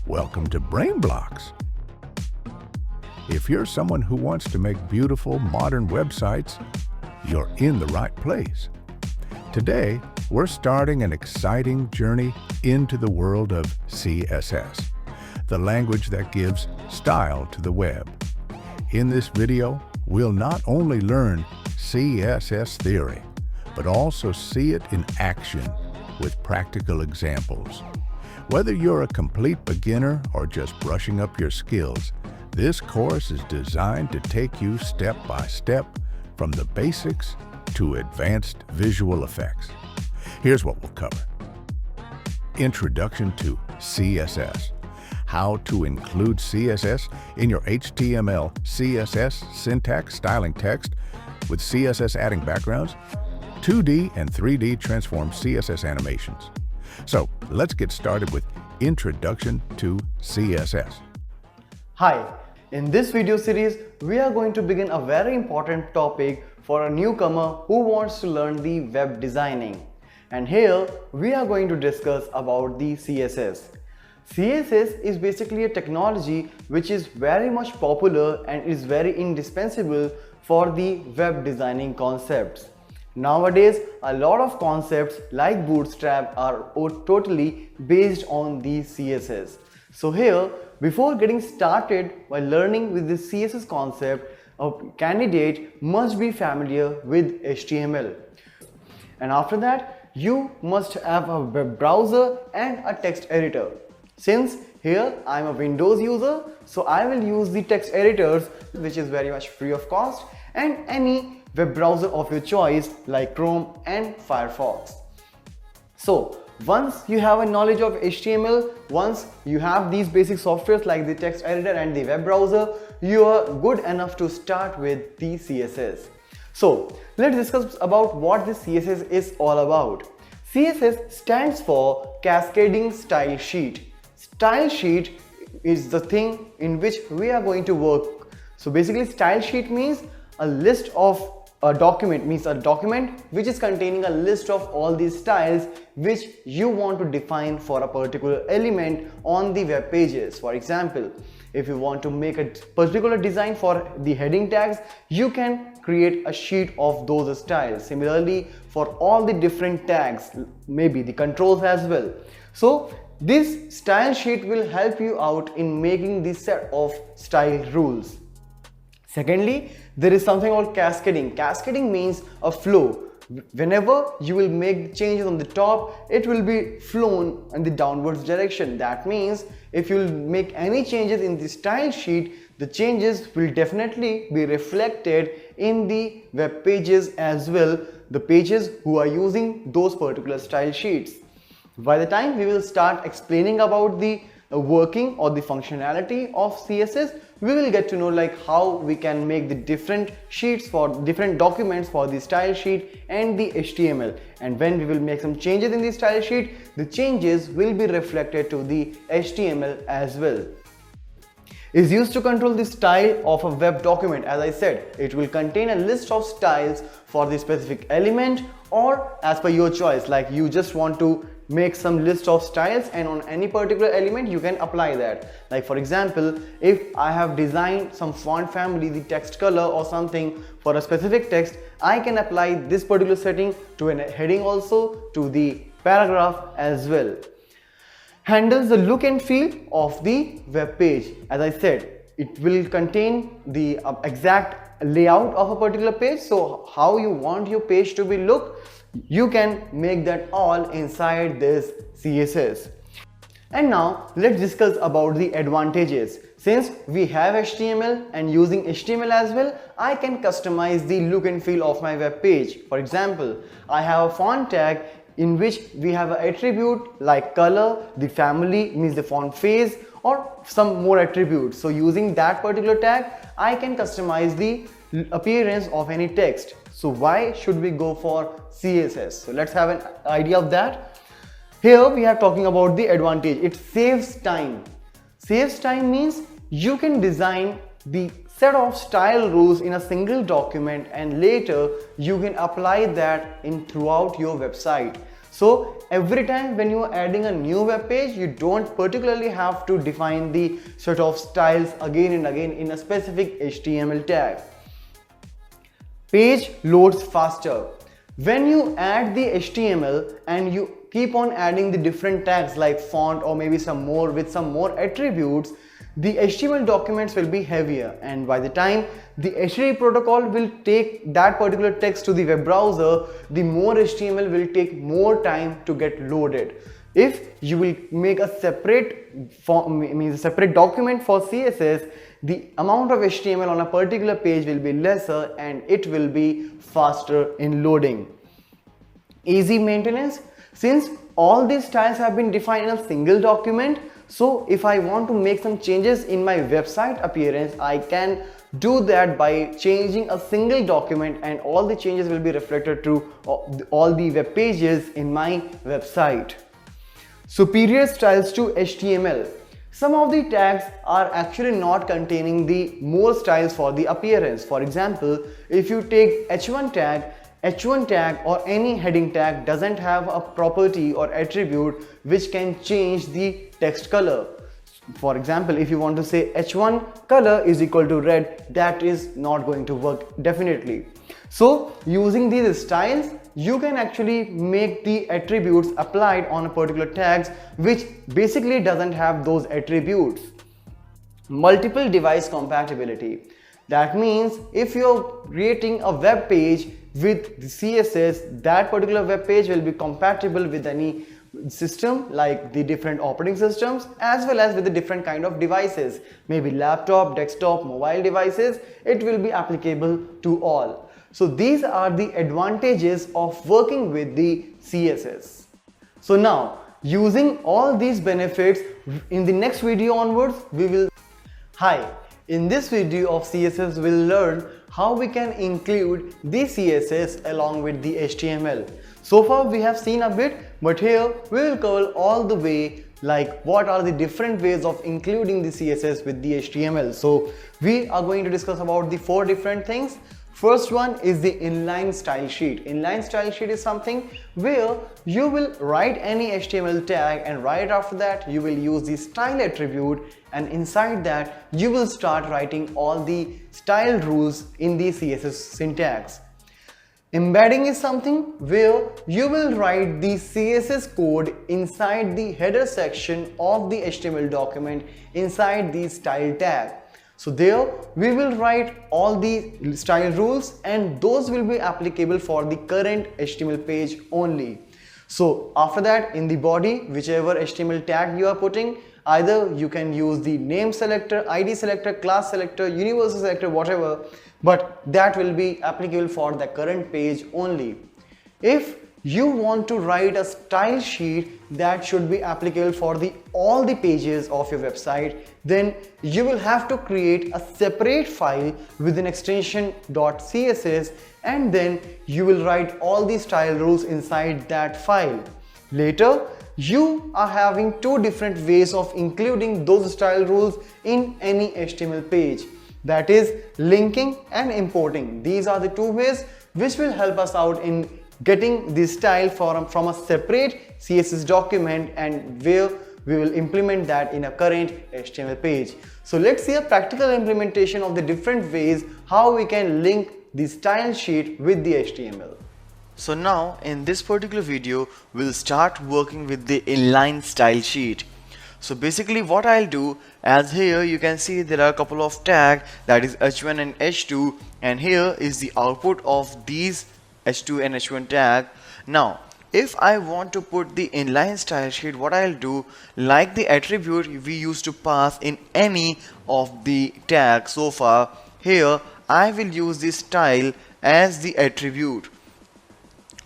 Welcome to Brain Blocks. If you're someone who wants to make beautiful, modern websites, you're in the right place. Today, we're starting an exciting journey into the world of CSS, the language that gives style to the web. In this video, we'll not only learn CSS theory, but also see it in action with practical examples. Whether you're a complete beginner or just brushing up your skills, this course is designed to take you step by step from the basics to advanced visual effects. Here's what we'll cover. Introduction to CSS. How to include CSS in your HTML, CSS syntax styling text with CSS adding backgrounds, 2D and 3D transform CSS animations. So let's get started with Introduction to CSS. Hi, in this video series, we are going to begin a very important topic for a newcomer who wants to learn the web designing. And here we are going to discuss about the CSS. CSS is basically a technology which is very much popular and is very indispensable for the web designing concepts. Nowadays, a lot of concepts like Bootstrap are totally based on the CSS. So here, before getting started while learning with the CSS concept, a candidate must be familiar with HTML. And after that, you must have a web browser and a text editor. Since here I am a Windows user, so I will use the text editors, which is very much free of cost, and any web browser of your choice like Chrome and Firefox. So once you have a knowledge of HTML, once you have these basic softwares like the text editor and the web browser, you are good enough to start with the CSS. So let's discuss about what this CSS is all about. CSS stands for Cascading Style Sheet. Style sheet is the thing in which we are going to work. So basically, style sheet means a list of a document, means a document which is containing a list of all these styles which you want to define for a particular element on the web pages. For example, if you want to make a particular design for the heading tags, you can create a sheet of those styles. Similarly, for all the different tags, maybe the controls as well. So this style sheet will help you out in making this set of style rules. Secondly, there is something called cascading. Cascading means a flow. Whenever you will make changes on the top, it will be flown in the downwards direction. That means if you will make any changes in the style sheet, the changes will definitely be reflected in the web pages as well, the pages who are using those particular style sheets. By the time we will start explaining about the working or the functionality of CSS, we will get to know like how we can make the different sheets for different documents for the style sheet and the HTML. And when we will make some changes in the style sheet, the changes will be reflected to the HTML as well. Is used to control the style of a web document. As I said, it will contain a list of styles for the specific element, or as per your choice, like you just want to make some list of styles and on any particular element you can apply that. Like for example, if I have designed some font family, the text color or something for a specific text, I can apply this particular setting to a heading also, to the paragraph as well. Handles the look and feel of the web page. As I said, it will contain the exact layout of a particular page. So how you want your page to be look, you can make that all inside this CSS. And now let's discuss about the advantages. Since we have HTML and using HTML as well, I can customize the look and feel of my web page. For example, I have a font tag in which we have an attribute like color, the family means the font phase, or some more attributes. So using that particular tag, I can customize the appearance of any text. So why should we go for CSS? So let's have an idea of that. Here we are talking about the advantage. It saves time. Saves time means you can design the set of style rules in a single document and later you can apply that in throughout your website. So every time when you are adding a new web page, you don't particularly have to define the sort of styles again and again in a specific HTML tag. Page loads faster. When you add the HTML and you keep on adding the different tags like font or maybe some more attributes, the HTML documents will be heavier, and by the time the HTTP protocol will take that particular text to the web browser, the more HTML will take more time to get loaded. If you will make a separate document for CSS, the amount of HTML on a particular page will be lesser and it will be faster in loading. Easy maintenance. Since all these styles have been defined in a single document, so if I want to make some changes in my website appearance, I can do that by changing a single document, and all the changes will be reflected to all the web pages in my website. Superior styles to HTML. Some of the tags are actually not containing the more styles for the appearance. For example, if you take H1 tag or any heading tag doesn't have a property or attribute which can change the text color. For example, if you want to say H1 color is equal to red, that is not going to work definitely. So using these styles, you can actually make the attributes applied on a particular tags which basically doesn't have those attributes. Multiple device compatibility. That means if you're creating a web page with the CSS, that particular web page will be compatible with any system like the different operating systems as well as with the different kind of devices, maybe laptop, desktop, mobile devices. It will be applicable to all. So these are the advantages of working with the CSS. So now, using all these benefits, in the next video onwards we will in this video of CSS we'll learn how we can include the CSS along with the HTML. So far we have seen a bit, but here we will cover all the way like what are the different ways of including the CSS with the HTML. So we are going to discuss about the 4 different things. First one is the inline style sheet. Inline style sheet is something where you will write any HTML tag and right after that you will use the style attribute, and inside that you will start writing all the style rules in the CSS syntax. Embedding is something where you will write the CSS code inside the header section of the HTML document inside the style tag. So there we will write all the style rules and those will be applicable for the current HTML page only. So after that, in the body, whichever HTML tag you are putting, either you can use the name selector, ID selector, class selector, universal selector, whatever, but that will be applicable for the current page only. If you want to write a style sheet that should be applicable for all the pages of your website, then you will have to create a separate file with an extension .css, and then you will write all the style rules inside that file. Later, you are having 2 different ways of including those style rules in any HTML page. That is linking and importing. These are the 2 ways which will help us out in getting the style from a separate CSS document and where we will implement that in a current HTML page. So let's see a practical implementation of the different ways how we can link the style sheet with the HTML. So now in this particular video we'll start working with the inline style sheet. So basically what I'll do, as here you can see there are a couple of tags, that is H1 and H2, and here is the output of these H2 and H1 tag. Now if I want to put the inline style sheet, what I'll do, like the attribute we used to pass in any of the tags so far, here I will use this style as the attribute.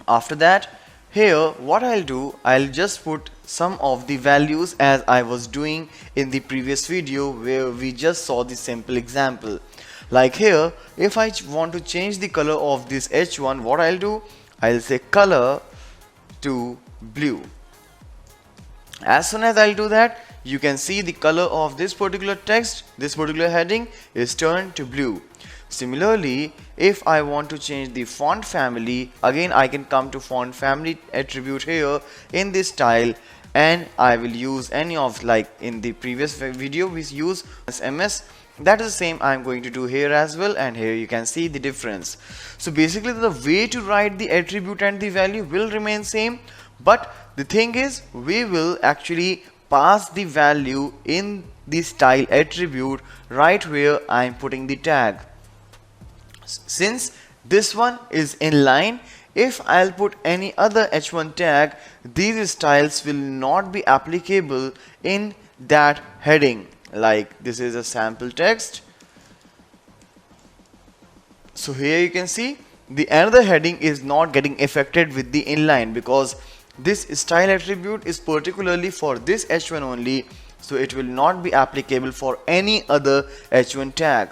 After that, here what I'll do, I'll just put some of the values as I was doing in the previous video where we just saw the simple example. Like here, if I want to change the color of this H1, what I'll do, I'll say color to blue. As soon as I'll do that, you can see the color of this particular text, this particular heading is turned to blue. Similarly, if I want to change the font family, again I can come to font family attribute here in this style, and I will use any of, like in the previous video we use MS. That is the same I'm going to do here as well, and here you can see the difference. So basically the way to write the attribute and the value will remain same, but the thing is we will actually pass the value in the style attribute right where I'm putting the tag. Since this one is inline, if I'll put any other h1 tag, these styles will not be applicable in that heading. Like this is a sample text. So here you can see the another heading is not getting affected with the inline, because this style attribute is particularly for this h1 only, so it will not be applicable for any other h1 tag.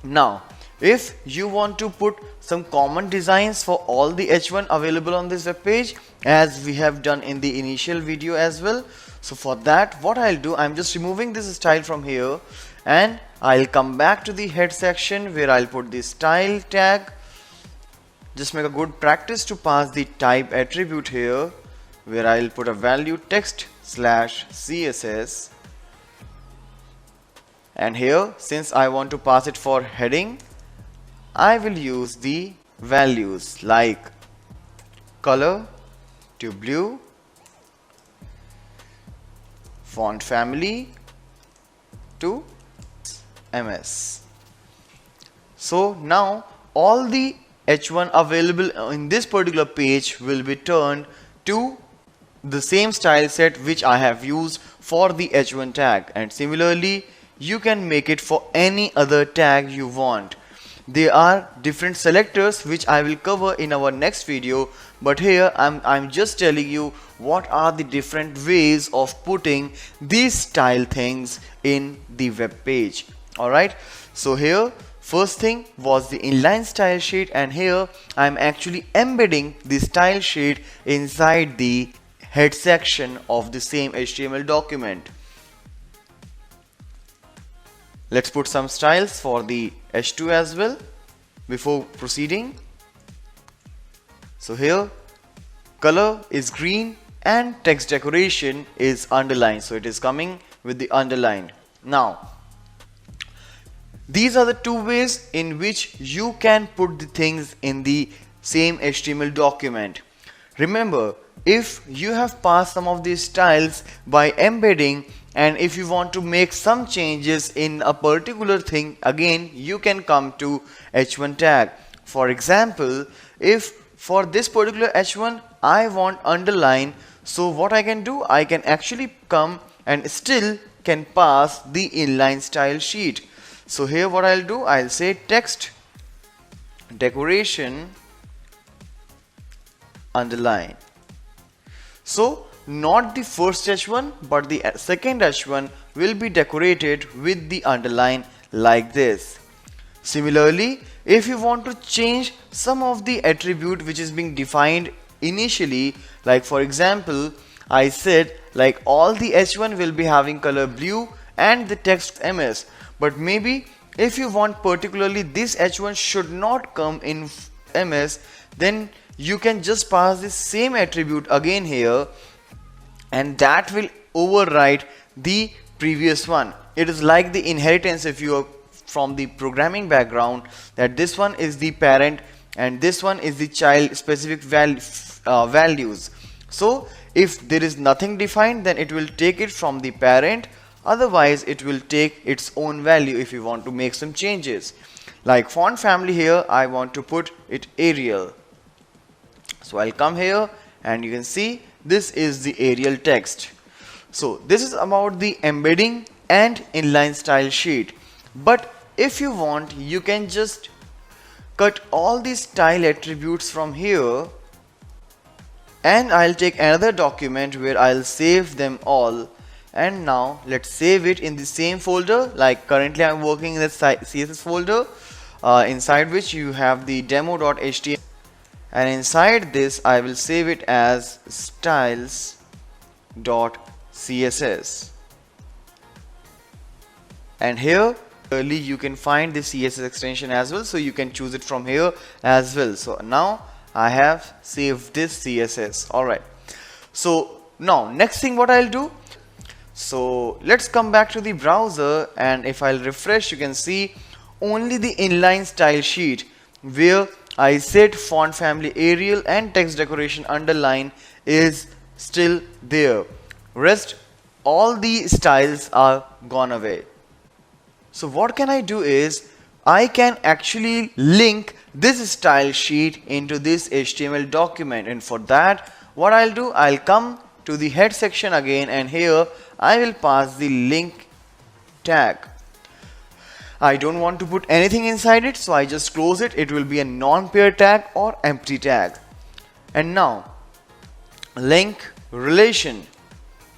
Now if you want to put some common designs for all the h1 available on this web page, as we have done in the initial video as well, so for that what I'll do, I'm just removing this style from here, and I'll come back to the head section where I'll put the style tag. Just make a good practice to pass the type attribute here, where I'll put a value text / CSS, and here since I want to pass it for heading, I will use the values like color to blue, font family to MS. So now all the h1 available in this particular page will be turned to the same style set which I have used for the h1 tag, and similarly you can make it for any other tag you want. There are different selectors which I will cover in our next video, but here I'm just telling you what are the different ways of putting these style things in the web page. Alright, so here first thing was the inline style sheet, and here I'm actually embedding the style sheet inside the head section of the same HTML document. Let's put some styles for the h2 as well before proceeding. So here color is green and text decoration is underlined, so it is coming with the underline. Now these are the two ways in which you can put the things in the same HTML document. Remember, if you have passed some of these styles by embedding, and if you want to make some changes in a particular thing, again you can come to h1 tag. For example, if for this particular h1 I want underline, so what I can do, I can actually come and still can pass the inline style sheet. So here what I'll do, I'll say text decoration underline. So not the first h1 but the second h1 will be decorated with the underline like this. Similarly, if you want to change some of the attribute which is being defined initially, like for example I said like all the h1 will be having color blue and the text MS, but maybe if you want particularly this h1 should not come in MS, then you can just pass the same attribute again here, and that will override the previous one. It is like the inheritance if you are from the programming background, that this one is the parent and this one is the child specific values. So if there is nothing defined, then it will take it from the parent, otherwise it will take its own value if you want to make some changes. Like font family, here I want to put it Arial, so I'll come here and you can see this is the Arial text. So this is about the embedding and inline style sheet. But if you want, you can just cut all these style attributes from here, and I'll take another document where I'll save them all. And now let's save it in the same folder. Like currently I'm working in the CSS folder, inside which you have the demo.html, and inside this I will save it as styles.css. And here Early you can find the CSS extension as well, so you can choose it from here as well. So now I have saved this CSS. Alright, so now next thing what I'll do, so let's come back to the browser, and if I'll refresh, you can see only the inline style sheet where I set font family Arial and text decoration underline is still there. Rest all the styles are gone away. So what can I do is I can actually link this style sheet into this HTML document, and for that what I'll do, I'll come to the head section again, and here I will pass the link tag. I don't want to put anything inside it, so I just close it. It will be a non-pair tag or empty tag. And now link relation.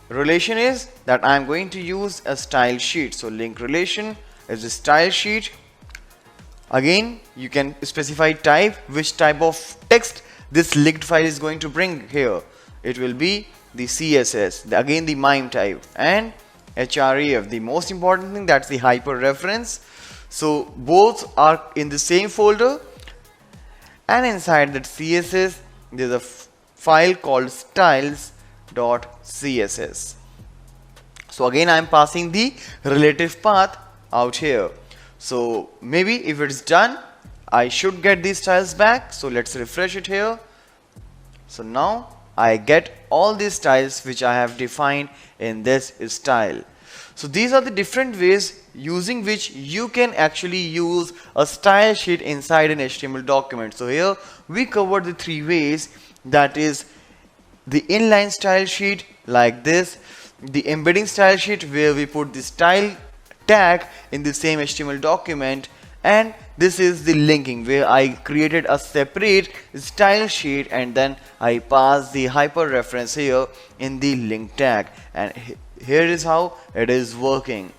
Relation is that I'm going to use a style sheet. So link relation is a style sheet. Again, you can specify type, which type of text this linked file is going to bring here. It will be the CSS, again the MIME type, and href, the most important thing, that's the hyper reference. So both are in the same folder, and inside that CSS there's a file called styles.css. So again I'm passing the relative path out here. So maybe if it's done, I should get these styles back. So let's refresh it here. So now I get all these styles which I have defined in this style. So these are the different ways using which you can actually use a style sheet inside an HTML document. So here we covered the three ways, that is the inline style sheet like this, the embedding style sheet where we put the style tag in the same HTML document, and this is the linking where I created a separate style sheet and then I pass the hyper reference here in the link tag, and here is how it is working.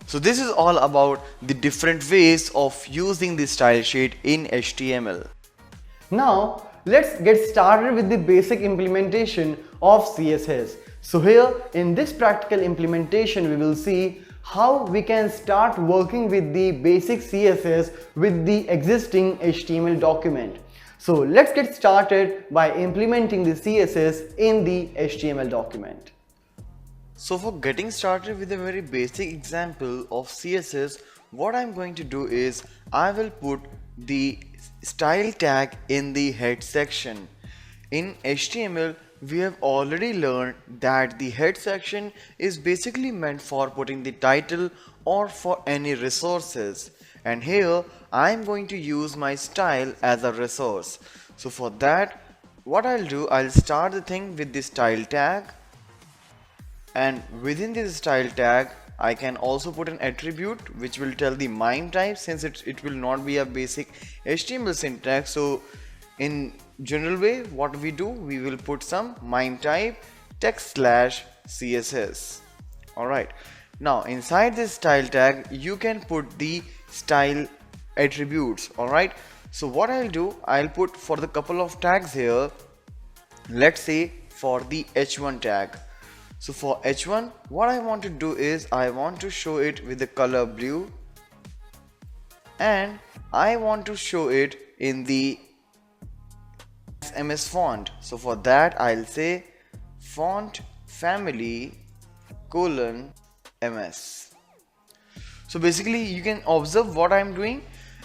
So this is all about the different ways of using the style sheet in HTML. Now let's get started with the basic implementation of CSS. So here in this practical implementation we will see how we can start working with the basic CSS with the existing HTML document. So let's get started by implementing the CSS in the HTML document. So for getting started with a very basic example of CSS, what I'm going to do is I will put the style tag in the head section. In HTML, we have already learned that the head section is basically meant for putting the title or for any resources, and here I am going to use my style as a resource. So for that what I'll do, I'll start the thing with the style tag, and within this style tag I can also put an attribute which will tell the MIME type, since it will not be a basic HTML syntax. So in general way what we do, we will put some MIME type text/CSS. Alright, now inside this style tag you can put the style attributes. Alright, so what I'll do, I'll put for the couple of tags here, let's say for the h1 tag. So for h1 what I want to do is I want to show it with the color blue, and I want to show it in the MS font. So for that I'll say font family :MS. So basically you can observe what I'm doing.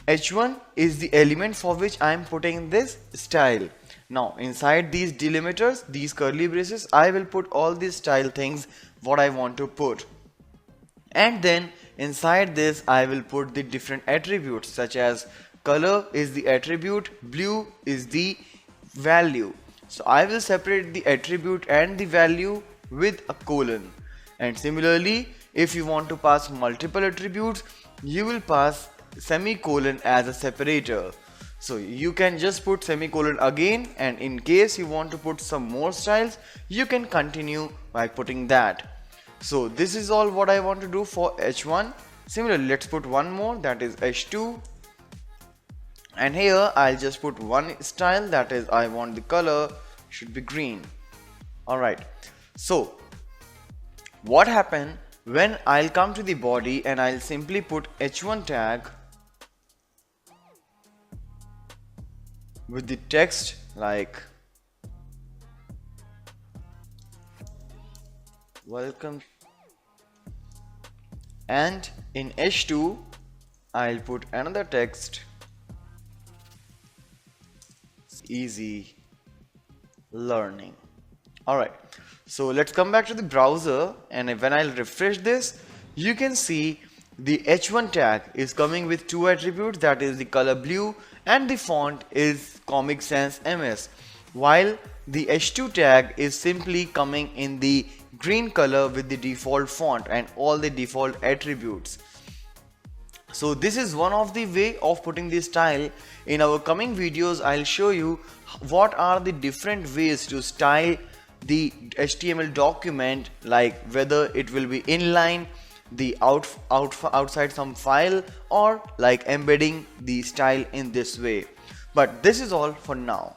H1 is the element for which I'm putting this style. Now inside these delimiters, these curly braces, I will put all these style things what I want to put, and then inside this I will put the different attributes, such as color is the attribute, blue is the value. So I will separate the attribute and the value with a colon, and similarly if you want to pass multiple attributes you will pass semicolon as a separator. So you can just put semicolon again, and in case you want to put some more styles you can continue by putting that. So this is all what I want to do for h1. Similarly let's put one more, that is h2, and here I'll just put one style, that is I want the color should be green. Alright, so what happened when I'll come to the body and I'll simply put h1 tag with the text like welcome, and in h2 I'll put another text easy learning. Alright, so let's come back to the browser, and when I'll refresh this, you can see the h1 tag is coming with two attributes, that is the color blue and the font is Comic Sans MS, while the h2 tag is simply coming in the green color with the default font and all the default attributes. So this is one of the way of putting the style. In our coming videos, I'll show you what are the different ways to style the HTML document, like whether it will be inline, the outside some file, or like embedding the style in this way. But this is all for now.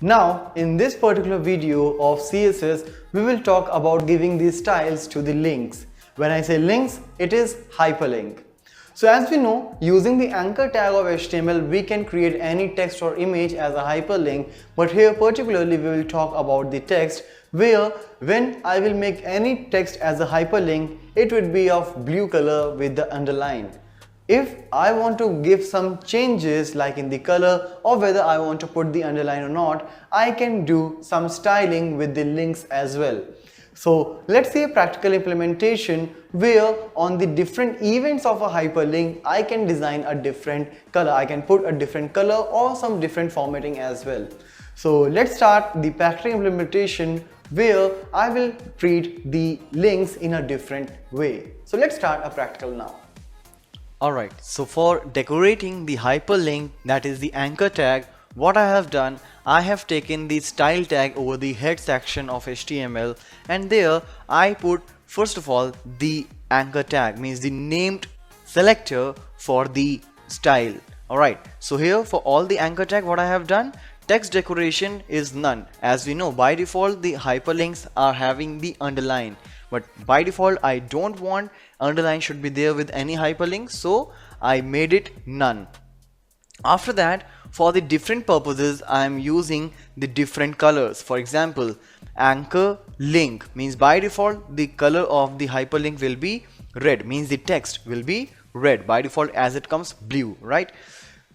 Now, in this particular video of CSS, we will talk about giving these styles to the links. When I say links, it is hyperlink. So as we know, using the anchor tag of HTML, we can create any text or image as a hyperlink, but here particularly we will talk about the text, where when I will make any text as a hyperlink, it would be of blue color with the underline. If I want to give some changes like in the color or whether I want to put the underline or not, I can do some styling with the links as well. So let's see a practical implementation where on the different events of a hyperlink, I can design a different color. I can put a different color or some different formatting as well. So let's start the practical implementation where I will treat the links in a different way. So let's start a practical now. Alright, so for decorating the hyperlink, that is the anchor tag, what I have done, I have taken the style tag over the head section of HTML, and there I put first of all the anchor tag, means the named selector for the style. Alright, so here for all the anchor tag, what I have done, text decoration is none. As we know, by default the hyperlinks are having the underline, but by default I don't want underline should be there with any hyperlink, so I made it none. After that, for the different purposes, I am using the different colors. For example, anchor link means by default the color of the hyperlink will be red, means the text will be red by default as it comes blue, right?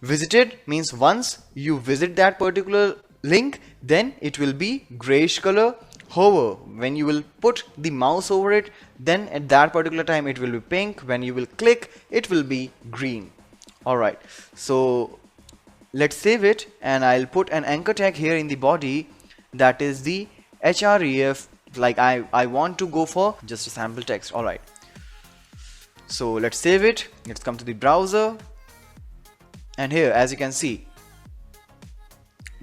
Visited means once you visit that particular link, then it will be grayish color. However, when you will put the mouse over it, then at that particular time it will be pink. When you will click, it will be green. Alright, so let's save it, and I'll put an anchor tag here in the body, that is the href, like I want to go for just a sample text. Alright, so let's save it. Let's come to the browser, and here as you can see,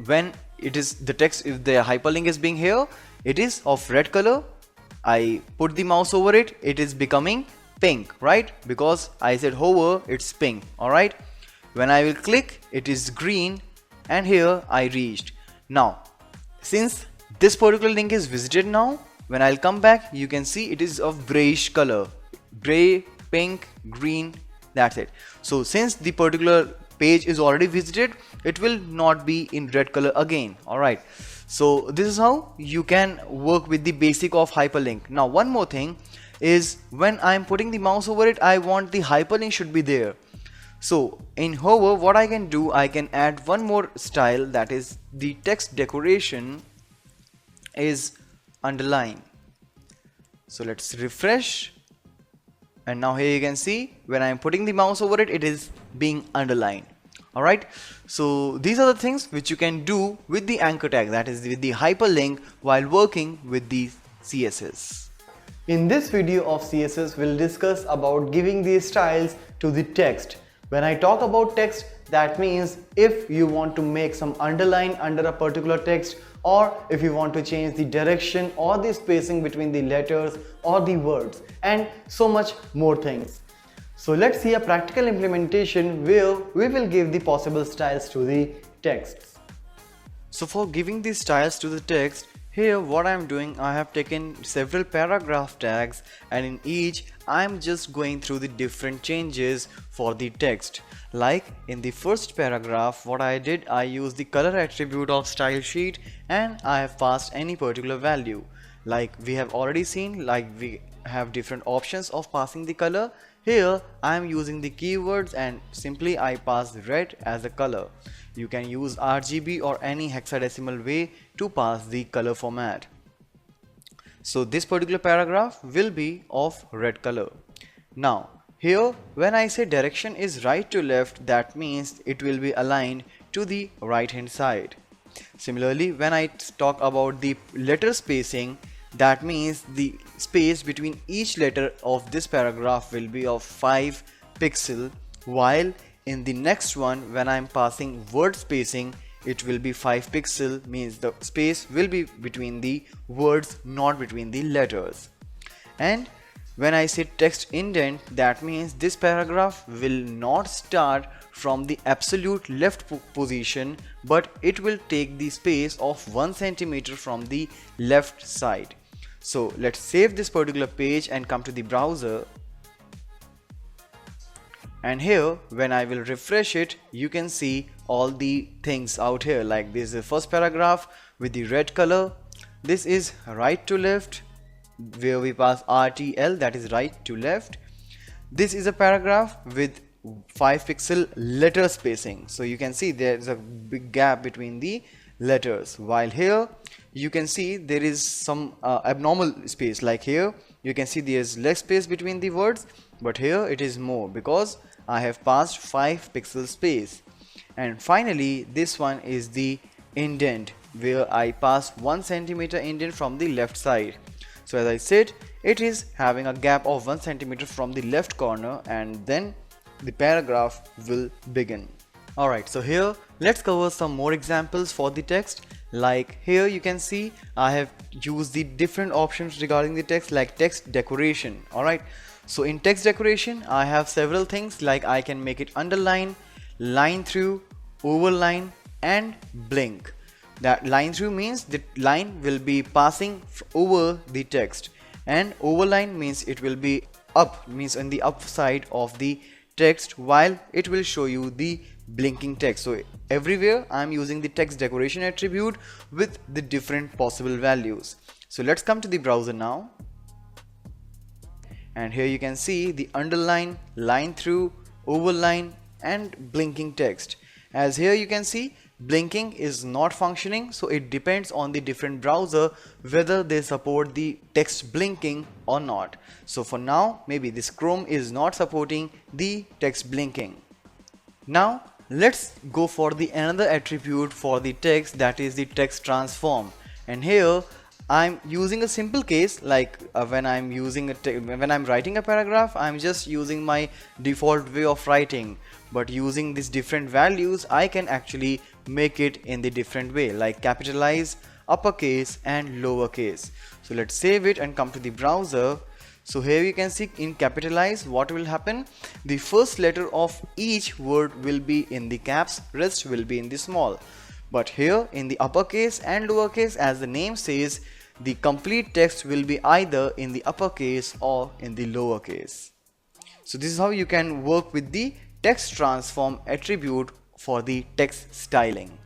when it is the text, if the hyperlink is being here, it is of red color. I put the mouse over it, it is becoming pink, right? Because I said hover, it's pink. Alright, when I will click, it is green, and here I reached. Now since this particular link is visited, now when I'll come back, you can see it is of grayish color, gray, pink, green, that's it. So since the particular page is already visited, it will not be in red color again. Alright, so this is how you can work with the basic of hyperlink. Now one more thing is, when I'm putting the mouse over it, I want the hyperlink should be there. So in hover, what I can do, I can add one more style, that is the text decoration is underline. So let's refresh, and now here you can see when I'm putting the mouse over it, it is being underlined. Alright, so these are the things which you can do with the anchor tag, that is with the hyperlink, while working with the CSS. In this video of CSS, we'll discuss about giving these styles to the text. When I talk about text, that means if you want to make some underline under a particular text, or if you want to change the direction or the spacing between the letters or the words, and so much more things. So let's see a practical implementation where we will give the possible styles to the texts. So for giving these styles to the text, Here what I am doing, I have taken several paragraph tags, and in each I am just going through the different changes for the text. Like in the first paragraph, what I did, I used the color attribute of style sheet and I have passed any particular value. Like we have already seen, like we have different options of passing the color. Here I am using the keywords and simply I pass red as a color. You can use RGB or any hexadecimal way to pass the color format. So this particular paragraph will be of red color. Now here when I say direction is right to left, that means it will be aligned to the right hand side. Similarly, when I talk about the letter spacing, that means the space between each letter of this paragraph will be of 5 pixels, while in the next one when I am passing word spacing, it will be 5 pixels, means the space will be between the words, not between the letters. And when I say text indent, that means this paragraph will not start from the absolute left position, but it will take the space of 1 centimeter from the left side. So let's save this particular page and come to the browser. And here when I will refresh it, you can see all the things out here. Like this is the first paragraph with the red color. This is right to left, where we pass RTL, that is right to left. This is a paragraph with 5 pixel letter spacing, so you can see there is a big gap between the letters, while here you can see there is some abnormal space. Like here you can see there is less space between the words, but here it is more because I have passed 5 pixel space. And finally this one is the indent, where I pass 1 centimeter indent from the left side. So as I said, it is having a gap of 1 centimeter from the left corner, and then the paragraph will begin. Alright, so here let's cover some more examples for the text. Like here you can see I have used the different options regarding the text, like text decoration. Alright, so in text decoration I have several things, like I can make it underline, line through, overline and blink. That line through means the line will be passing over the text, and overline means it will be up, means on the upside of the text, while it will show you the blinking text. So everywhere I am using the text decoration attribute with the different possible values. So let's come to the browser now, and here you can see the underline, line through, overline and blinking text. As here you can see blinking is not functioning, so it depends on the different browser whether they support the text blinking or not. So for now maybe this Chrome is not supporting the text blinking. Now let's go for the another attribute for the text, that is the text transform. And here I'm using a simple case, like when I'm writing a paragraph, I'm just using my default way of writing, but using these different values I can actually make it in the different way, like capitalize, uppercase and lowercase. So let's save it and come to the browser. So here you can see in capitalize what will happen, the first letter of each word will be in the caps, rest will be in the small. But here in the uppercase and lowercase, as the name says, the complete text will be either in the uppercase or in the lowercase. So this is how you can work with the text transform attribute for the text styling.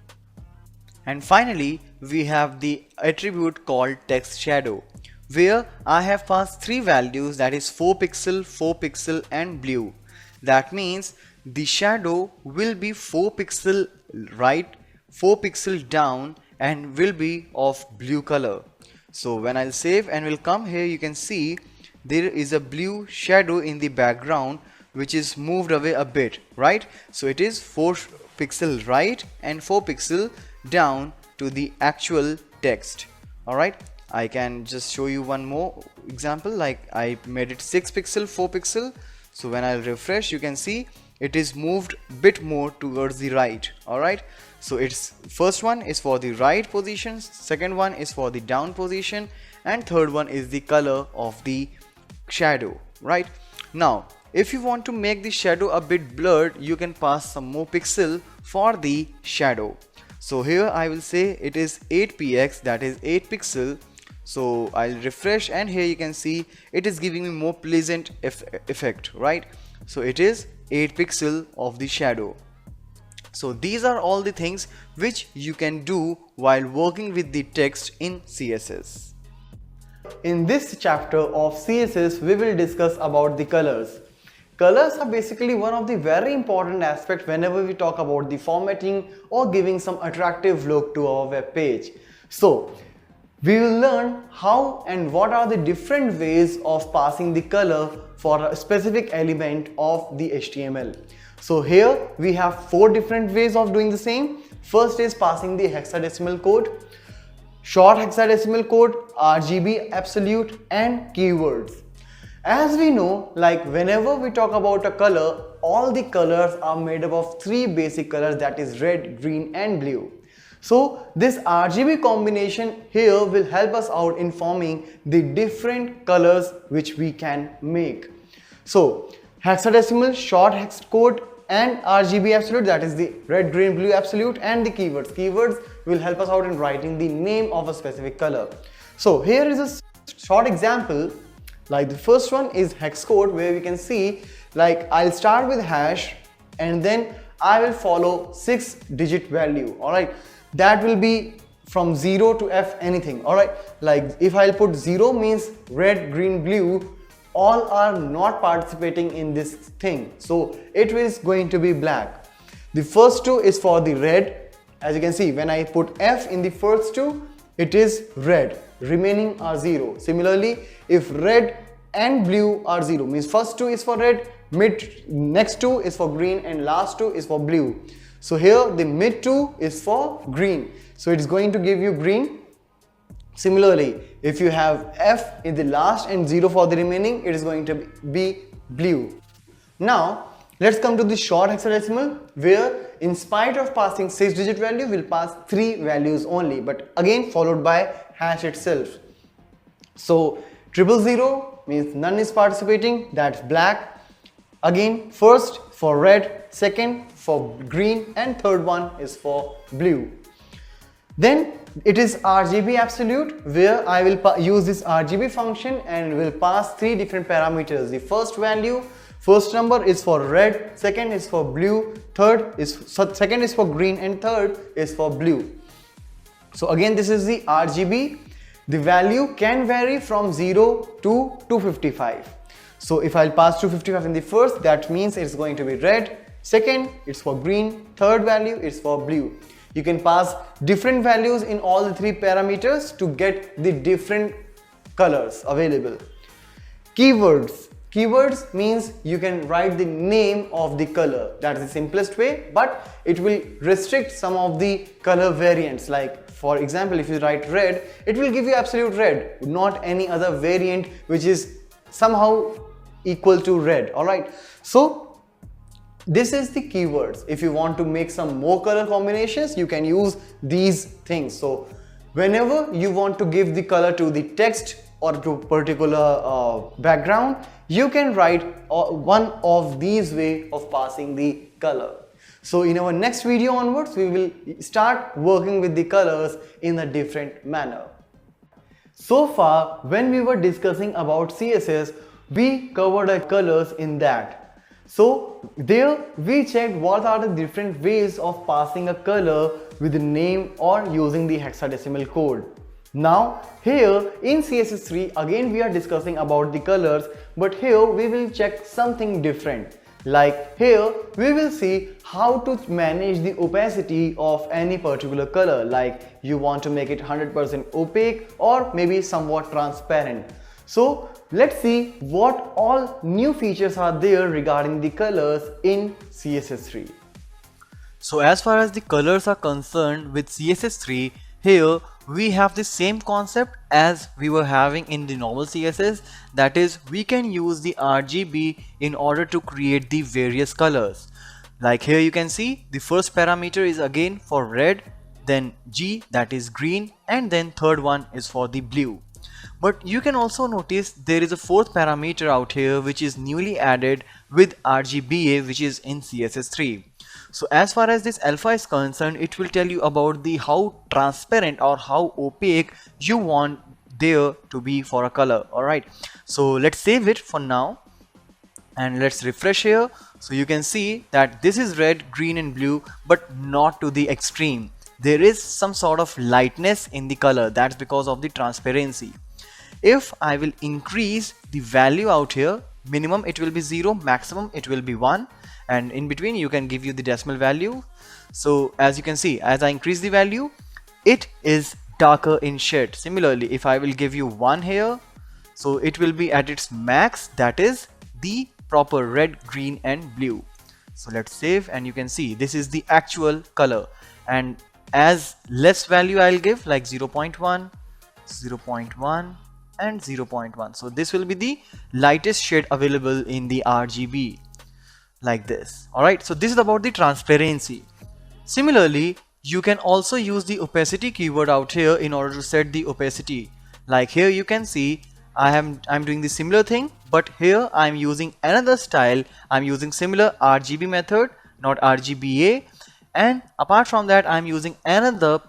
And finally we have the attribute called text shadow, where I have passed 3 values, that is 4 pixel, 4 pixel and blue. That means the shadow will be 4 pixel right, 4 pixel down and will be of blue color. So when I'll save and will come here, you can see there is a blue shadow in the background which is moved away a bit, right? So it is 4 pixel right and 4 pixel down to the actual text. Alright, I can just show you one more example, like I made it 6 pixel, 4 pixel. So when I'll refresh, you can see it is moved bit more towards the right. Alright, so its first one is for the right position, second one is for the down position, and third one is the color of the shadow. Right, now if you want to make the shadow a bit blurred, you can pass some more pixel for the shadow. So here I will say it is 8px, that is 8 pixel. So I'll refresh and here you can see it is giving me more pleasant effect, right? So it is 8 pixel of the shadow. So these are all the things which you can do while working with the text in CSS. In this chapter of CSS, we will discuss about the colors. Colors are basically one of the very important aspects whenever we talk about the formatting or giving some attractive look to our web page. So we will learn how and what are the different ways of passing the color for a specific element of the HTML. So here we have 4 different ways of doing the same. First is passing the hexadecimal code, short hexadecimal code, RGB absolute, and keywords. As we know, like whenever we talk about a color, all the colors are made up of 3 basic colors, that is red, green and blue. So this RGB combination here will help us out in forming the different colors which we can make. So hexadecimal, short hex code and RGB absolute, that is the red, green, blue absolute, and the keywords. Keywords will help us out in writing the name of a specific color. So here is a short example. Like the first one is hex code, where we can see like I'll start with hash and then I will follow 6-digit value. Alright, that will be from 0 to F anything. Alright, like if I'll put 0 means red, green, blue, all are not participating in this thing, so it is going to be black. The first 2 is for the red. As you can see, when I put F in the first 2, it is red, remaining are 0. Similarly, if red and blue are 0, means first 2 is for red, next 2 is for green and last 2 is for blue. So here the mid 2 is for green, so it's going to give you green. Similarly, if you have F in the last and 0 for the remaining, it is going to be blue. Now let's come to the short hexadecimal, where in spite of passing 6-digit value, we'll pass 3 values only, but again followed by hash itself. So 000 means none is participating, that's black. Again, first for red, second for green, and third one is for blue. Then it is RGB absolute, where I will use this RGB function and will pass 3 different parameters. The first number is for red, second is for blue, second is for green, and third is for blue. So again, this is the RGB. The value can vary from 0 to 255. So if I'll pass 255 in the first, that means it's going to be red, second it's for green, third value is for blue. You can pass different values in all the 3 parameters to get the different colors available. Keywords. Keywords means you can write the name of the color. That is the simplest way, but it will restrict some of the color variants. Like for example, if you write red, it will give you absolute red, not any other variant which is somehow equal to red. Alright, so this is the keywords. If you want to make some more color combinations, you can use these things. So whenever you want to give the color to the text or to a particular background, you can write one of these way of passing the color. So in our next video onwards, we will start working with the colors in a different manner. So far, when we were discussing about CSS, we covered the colors in that. So there we checked what are the different ways of passing a color with the name or using the hexadecimal code. Now here in CSS3 again we are discussing about the colors, but here we will check something different. Like here we will see how to manage the opacity of any particular color, like you want to make it 100% opaque or maybe somewhat transparent. So let's see what all new features are there regarding the colors in CSS3. So as far as the colors are concerned with CSS3, here we have the same concept as we were having in the normal CSS, that is we can use the RGB in order to create the various colors. Like here you can see the first parameter is again for red, then G, that is green, and then third one is for the blue. But you can also notice there is a fourth parameter out here which is newly added with RGBA, which is in CSS3. So as far as this alpha is concerned, it will tell you about the how transparent or how opaque you want there to be for a color. Alright, so let's save it for now and let's refresh here. So you can see that this is red, green and blue, but not to the extreme. There is some sort of lightness in the color. That's because of the transparency. If I will increase the value out here, minimum it will be 0, maximum it will be 1, and in between you can give you the decimal value. So as you can see, as I increase the value, it is darker in shade. Similarly, if I will give you 1 here, so it will be at its max, that is the proper red, green and blue. So let's save, and you can see this is the actual color, and as less value I'll give, like 0.1, 0.1 and 0.1. so this will be the lightest shade available in the RGB, like this. Alright, so this is about the transparency. Similarly, you can also use the opacity keyword out here in order to set the opacity. Like here you can see I'm doing the similar thing, but here I'm using another style. I'm using similar RGB method, not RGBA, and apart from that I'm using another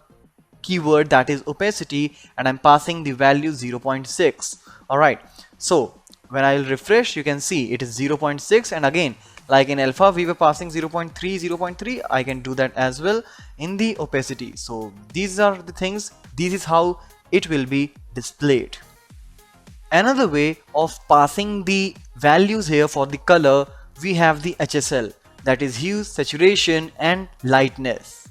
keyword, that is opacity, and I'm passing the value 0.6. Alright, so when I'll refresh, you can see it is 0.6, and again, like in alpha we were passing 0.3, 0.3, I can do that as well in the opacity. So these are the things, this is how it will be displayed. Another way of passing the values here for the color, we have the HSL, that is hue, saturation and lightness.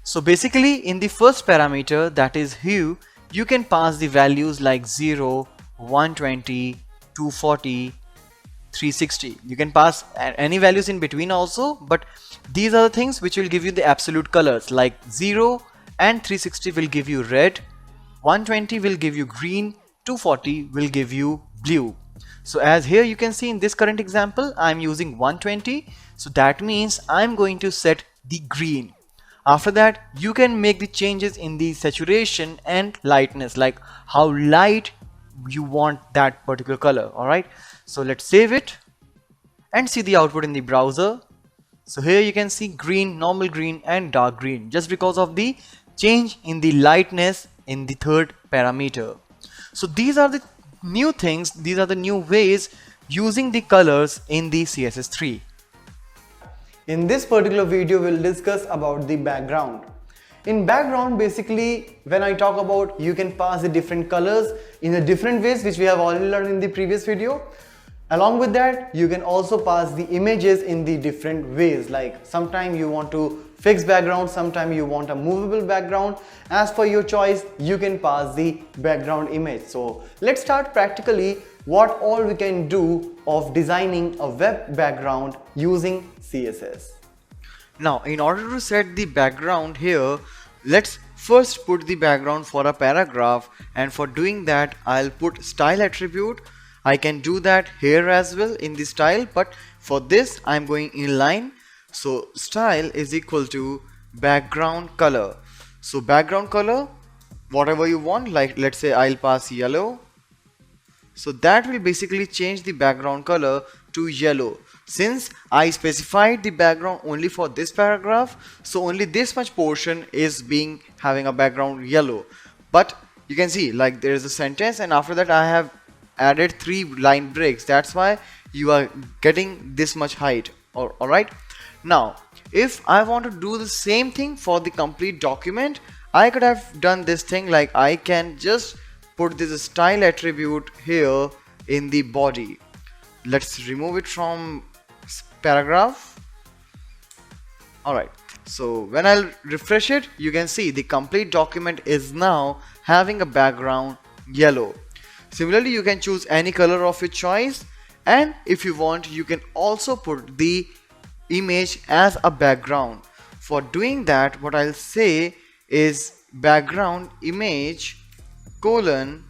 So basically in the first parameter, that is hue, you can pass the values like 0, 120, 240, 360. You can pass any values in between also, but these are the things which will give you the absolute colors, like 0 and 360 will give you red, 120 will give you green, 240 will give you blue. So as here you can see in this current example, I'm using 120, so that means I'm going to set the green. After that, you can make the changes in the saturation and lightness, like how light you want that particular color. Alright, so let's save it and see the output in the browser. So here you can see green, normal green and dark green, just because of the change in the lightness in the third parameter. So these are the new things, these are the new ways using the colors in the CSS3. In this particular video, we'll discuss about the background. In background, basically, when I talk about, you can pass the different colors in the different ways, which we have already learned in the previous video. Along with that, you can also pass the images in the different ways, like sometimes you want to fix background, sometimes you want a movable background. As per your choice, you can pass the background image. So let's start practically what all we can do of designing a web background using CSS. Now, in order to set the background here, let's first put the background for a paragraph, and for doing that I'll put style attribute. I can do that here as well in the style, but for this I'm going inline. So style is equal to background color. So background color, whatever you want, like let's say I'll pass yellow. So that will basically change the background color to yellow. Since I specified the background only for this paragraph, so only this much portion is having a background yellow. But you can see like there is a sentence, and after that I have added 3 line breaks. That's why you are getting this much height. Alright. Now, if I want to do the same thing for the complete document, I could have done this thing, like I can just put this style attribute here in the body. Let's remove it from paragraph. Alright, so when I'll refresh it, you can see the complete document is now having a background yellow. Similarly, you can choose any color of your choice, and if you want, you can also put the image as a background. For doing that, what I'll say is background image colon.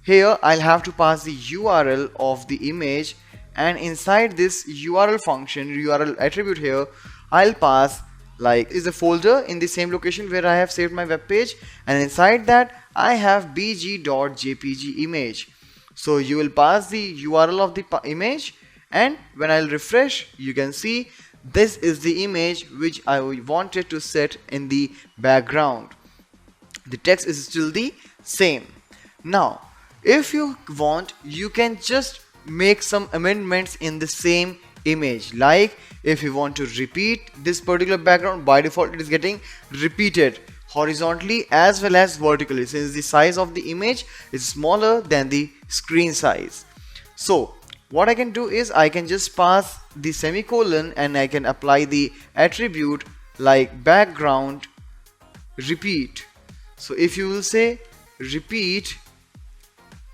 Here I'll have to pass the URL of the image, and inside this URL function, URL attribute here, I'll pass like is a folder in the same location where I have saved my web page, and inside that I have bg.jpg image. So you will pass the URL of the image, and when I'll refresh, you can see this is the image which I wanted to set in the background. The text is still the same. Now if you want, you can just make some amendments in the same image. Like if you want to repeat this particular background, by default it is getting repeated horizontally as well as vertically, since the size of the image is smaller than the screen size. So what I can do is I can just pass the semicolon and I can apply the attribute like background repeat. So if you will say repeat,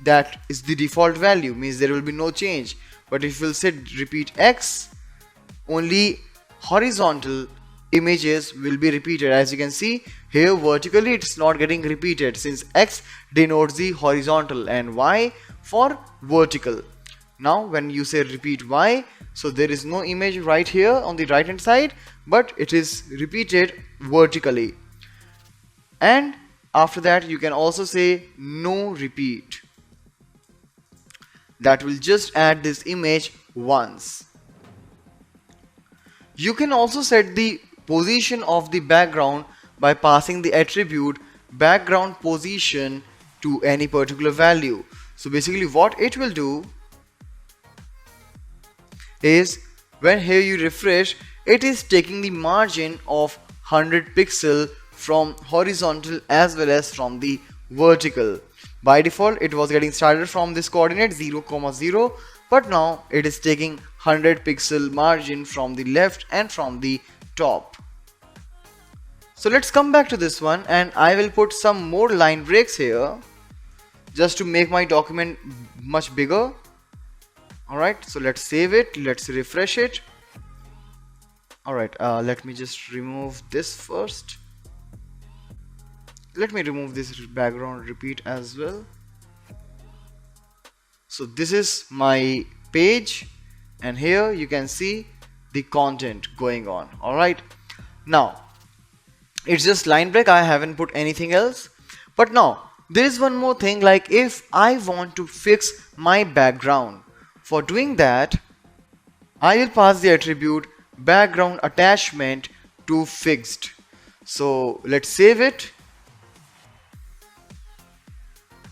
that is the default value, means there will be no change. But if you will say repeat X, only horizontal images will be repeated. As you can see here, vertically it's not getting repeated, since X denotes the horizontal and Y for vertical. Now when you say repeat Y, so there is no image right here on the right hand side, but it is repeated vertically. And after that you can also say no repeat. That will just add this image once. You can also set the position of the background by passing the attribute background position to any particular value. So basically what it will do is, when here you refresh, it is taking the margin of 100 pixel from horizontal as well as from the vertical. By default it was getting started from this coordinate 0, 0, but now it is taking 100 pixel margin from the left and from the top. So let's come back to this one, and I will put some more line breaks here just to make my document much bigger. Alright, so let's save it, let's refresh it. Alright, let me just remove this first. Let me remove this background repeat as well. So this is my page, and here you can see the content going on. Alright, now it's just line break, I haven't put anything else. But now there is one more thing, like if I want to fix my background, for doing that I will pass the attribute background attachment to fixed. So let's save it.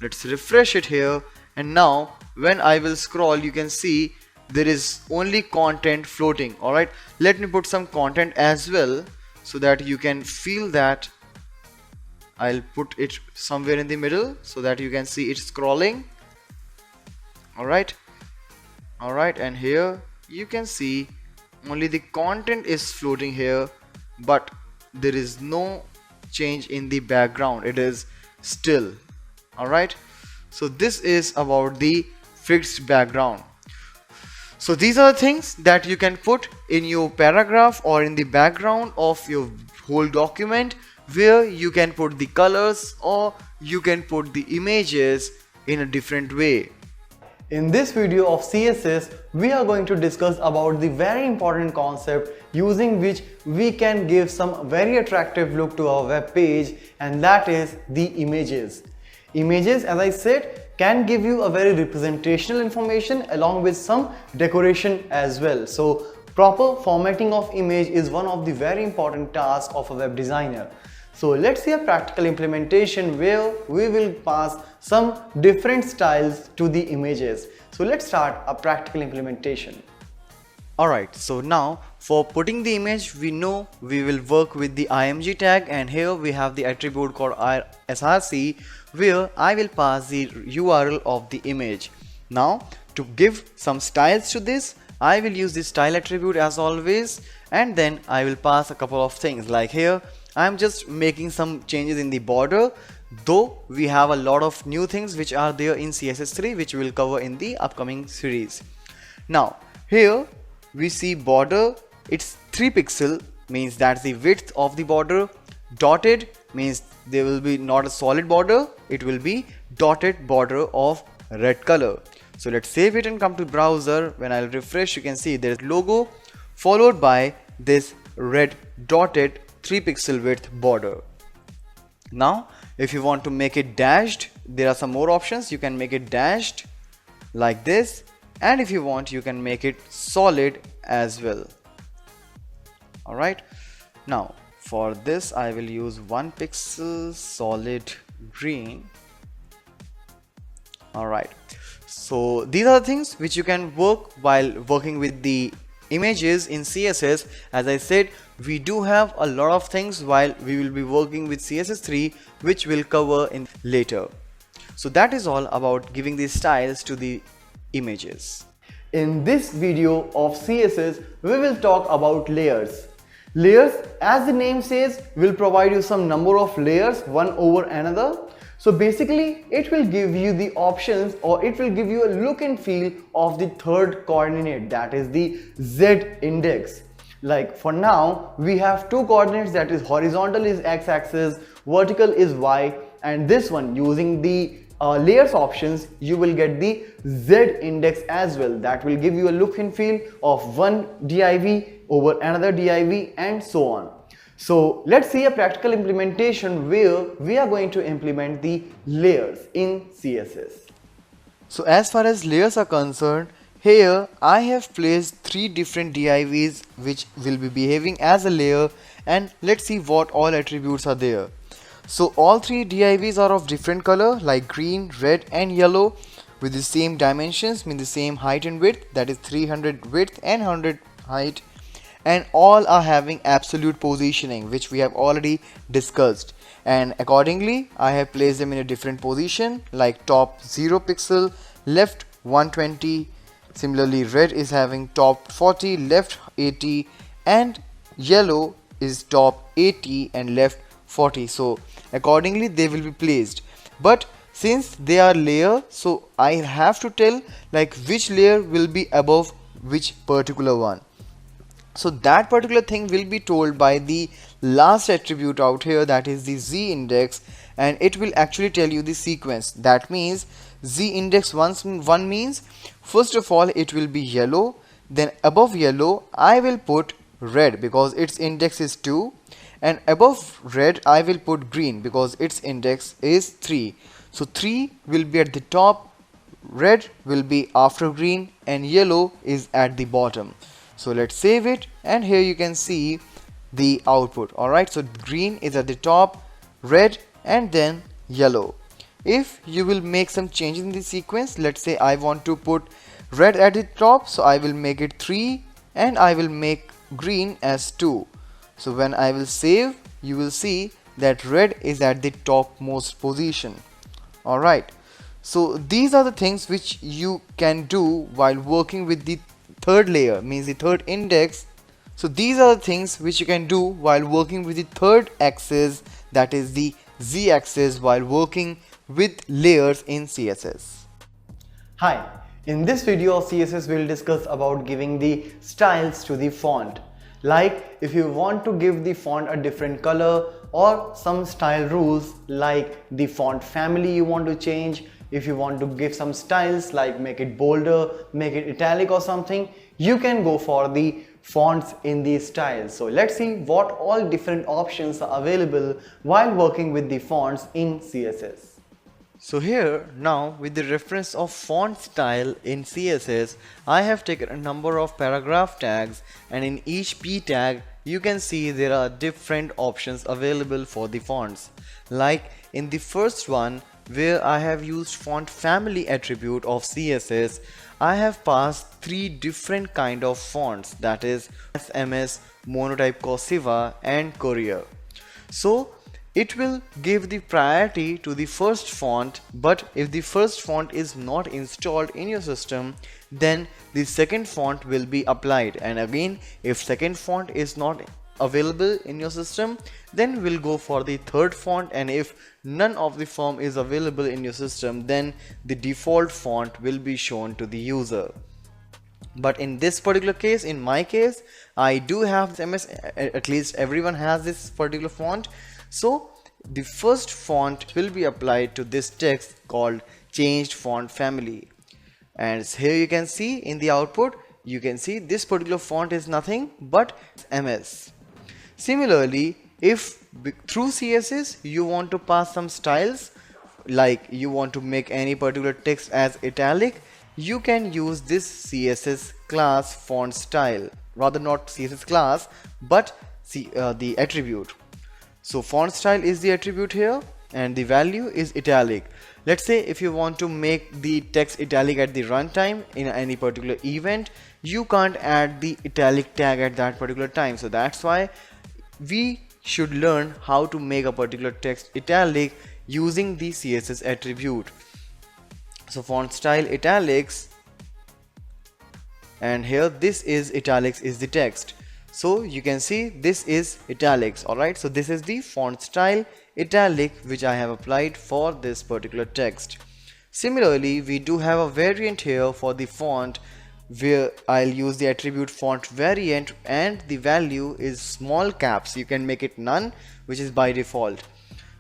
Let's refresh it here, and now when I will scroll you can see there is only content floating. Alright, let me put some content as well so that you can feel that. I'll put it somewhere in the middle so that you can see it scrolling. Alright, and here you can see only the content is floating here, but there is no change in the background, it is still. Alright, so this is about the fixed background. So these are the things that you can put in your paragraph or in the background of your whole document, where you can put the colors or you can put the images in a different way. In this video of CSS, we are going to discuss about the very important concept using which we can give some very attractive look to our web page, and that is the images. Images, as I said, can give you a very representational information along with some decoration as well. So proper formatting of image is one of the very important tasks of a web designer. So let's see a practical implementation where we will pass some different styles to the images. So let's start a practical implementation. Alright, so now for putting the image, we know we will work with the img tag, and here we have the attribute called src, where I will pass the URL of the image. Now to give some styles to this, I will use the style attribute as always, and then I will pass a couple of things. Like here I am just making some changes in the border, though we have a lot of new things which are there in CSS3 which we will cover in the upcoming series. Now here we see border, it's 3 pixel, means that's the width of the border. Dotted means there will be not a solid border, it will be dotted border of red color. So let's save it and come to browser. When I'll refresh, you can see there's logo followed by this red dotted 3 pixel width border. Now if you want to make it dashed, there are some more options. You can make it dashed like this, and if you want you can make it solid as well. Alright, now for this I will use 1 pixel solid green. Alright, so these are the things which you can work while working with the images in CSS. As I said, we do have a lot of things while we will be working with CSS3, which we'll cover in later. So that is all about giving these styles to the images. In this video of CSS, we will talk about layers. Layers, as the name says, will provide you some number of layers one over another. So basically, it will give you the options, or it will give you a look and feel of the third coordinate, that is the Z index. Like for now, we have two coordinates, that is horizontal is x-axis, vertical is y, and this one using the layers options, you will get the Z index as well. That will give you a look and feel of one div over another div and so on. So let's see a practical implementation where we are going to implement the layers in CSS. So as far as layers are concerned, here I have placed 3 different divs which will be behaving as a layer, and let's see what all attributes are there. So all 3 divs are of different color like green, red and yellow, with the same dimensions, mean the same height and width, that is 300 width and 100 height, and all are having absolute positioning, which we have already discussed, and accordingly I have placed them in a different position, like top 0 pixel, left 120, similarly red is having top 40, left 80, and yellow is top 80 and left 40. So accordingly they will be placed, but since they are layer, so I have to tell like which layer will be above which particular one. So that particular thing will be told by the last attribute out here, that is the Z index, and it will actually tell you the sequence. That means Z index 1 means first of all it will be yellow, then above yellow I will put red because its index is 2, and above red I will put green because its index is 3. So 3 will be at the top, red will be after green, and yellow is at the bottom. So let's save it, and here you can see the output. Alright, so green is at the top, red and then yellow. If you will make some changes in the sequence, let's say I want to put red at the top, so I will make it 3 and I will make green as 2. So when I will save, you will see that red is at the topmost position. Alright, so these are the things which you can do while working with the third layer, means the third index. So these are the things which you can do while working with the third axis, that is the Z axis, while working with layers in CSS. Hi, in this video of CSS we'll discuss about giving the styles to the font. Like if you want to give the font a different color, or some style rules like the font family you want to change. If you want to give some styles like make it bolder, make it italic or something, you can go for the fonts in these styles. So let's see what all different options are available while working with the fonts in CSS. So here now, with the reference of font style in CSS, I have taken a number of paragraph tags, and in each p tag you can see there are different options available for the fonts. Like in the first one, where I have used font family attribute of CSS, I have passed 3 different kind of fonts, that is SMS, Monotype Cursiva and Courier. So it will give the priority to the first font, but if the first font is not installed in your system, then the second font will be applied, and again if second font is not available in your system, then we'll go for the third font, and if none of the form is available in your system, then the default font will be shown to the user. But in this particular case, in my case, I do have MS, at least everyone has this particular font, so the first font will be applied to this text called changed font family. And here you can see in the output, you can see this particular font is nothing but MS. Similarly, if through CSS you want to pass some styles, like you want to make any particular text as italic, you can use this CSS class font style. rather not CSS class, but the attribute. So font style is the attribute here and the value is italic. Let's say if you want to make the text italic at the runtime in any particular event, you can't add the italic tag at that particular time. So that's why we should learn how to make a particular text italic using the CSS attribute. So font style italics, and here this is italics is the text. So you can see this is italics. Alright, so this is the font style italic which I have applied for this particular text. Similarly, we do have a variant here for the font where I'll use the attribute font variant and the value is small caps. You can make it none, which is by default.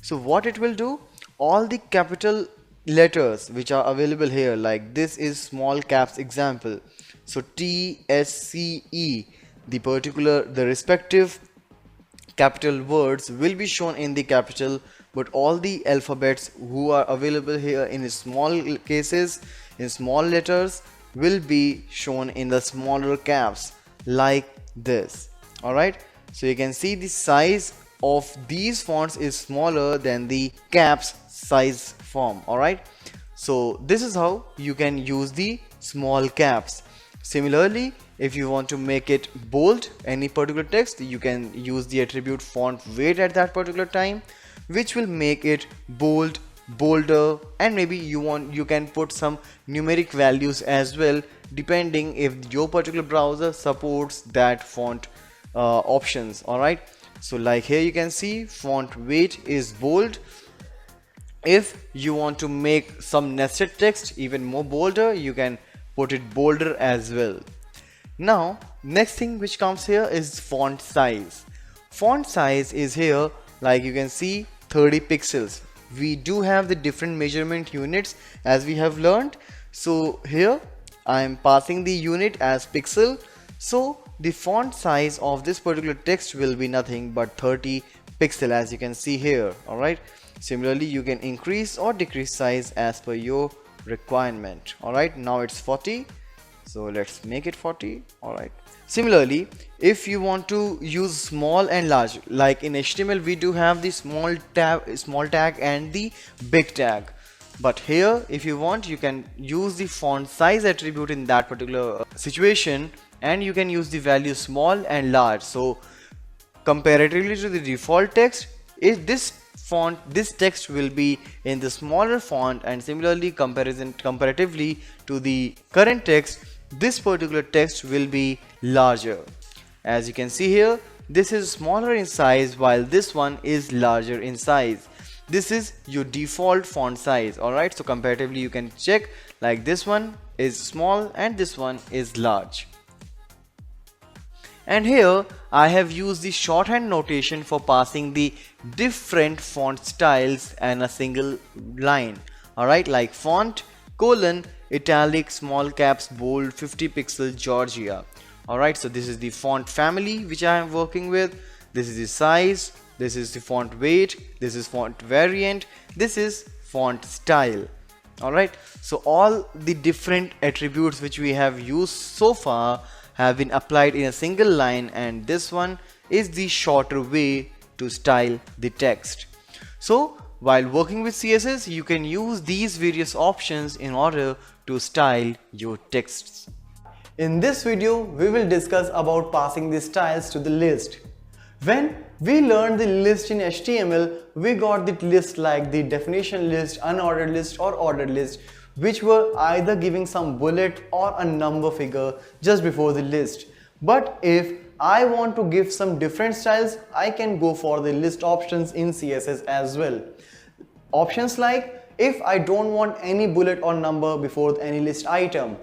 So what it will do, all the capital letters which are available here, like this is small caps example. So TSCE, the respective capital words will be shown in the capital, but all the alphabets who are available here in small cases, in small letters, will be shown in the smaller caps like this. Alright, so you can see the size of these fonts is smaller than the caps size form. Alright, so this is how you can use the small caps. Similarly, if you want to make it bold, any particular text, you can use the attribute font weight at that particular time, which will make it bold, bolder, and maybe you can put some numeric values as well, depending if your particular browser supports that font options. Alright, so like here you can see font weight is bold. If you want to make some nested text even more bolder, you can put it bolder as well. Now next thing which comes here is font size. Font size is here, like you can see 30 pixels. We do have the different measurement units as we have learned. So here I am passing the unit as pixel. So the font size of this particular text will be nothing but 30 pixel, as you can see here. Alright, similarly you can increase or decrease size as per your requirement. Alright, now it's 40, so let's make it 40. Alright, similarly if you want to use small and large, like in HTML we do have the small tag and the big tag, but here if you want, you can use the font size attribute in that particular situation, and you can use the value small and large. So comparatively to the default text, this text will be in the smaller font, and similarly comparatively to the current text, this particular text will be larger. As you can see here, this is smaller in size while this one is larger in size. This is your default font size. Alright, so comparatively you can check, like this one is small and this one is large. And here I have used the shorthand notation for passing the different font styles and a single line. Alright, like font, italic, small caps, bold, 50 pixel, Georgia. Alright, so this is the font family which I am working with. This is the size, this is the font weight, this is font variant, this is font style. Alright, so all the different attributes which we have used so far have been applied in a single line, and this one is the shorter way to style the text. So while working with CSS, you can use these various options in order to style your texts. In this video, we will discuss about passing the styles to the list. When we learned the list in HTML, we got the list like the definition list, unordered list or ordered list, which were either giving some bullet or a number figure just before the list. But if I want to give some different styles, I can go for the list options in CSS as well. Options like, if I don't want any bullet or number before any list item.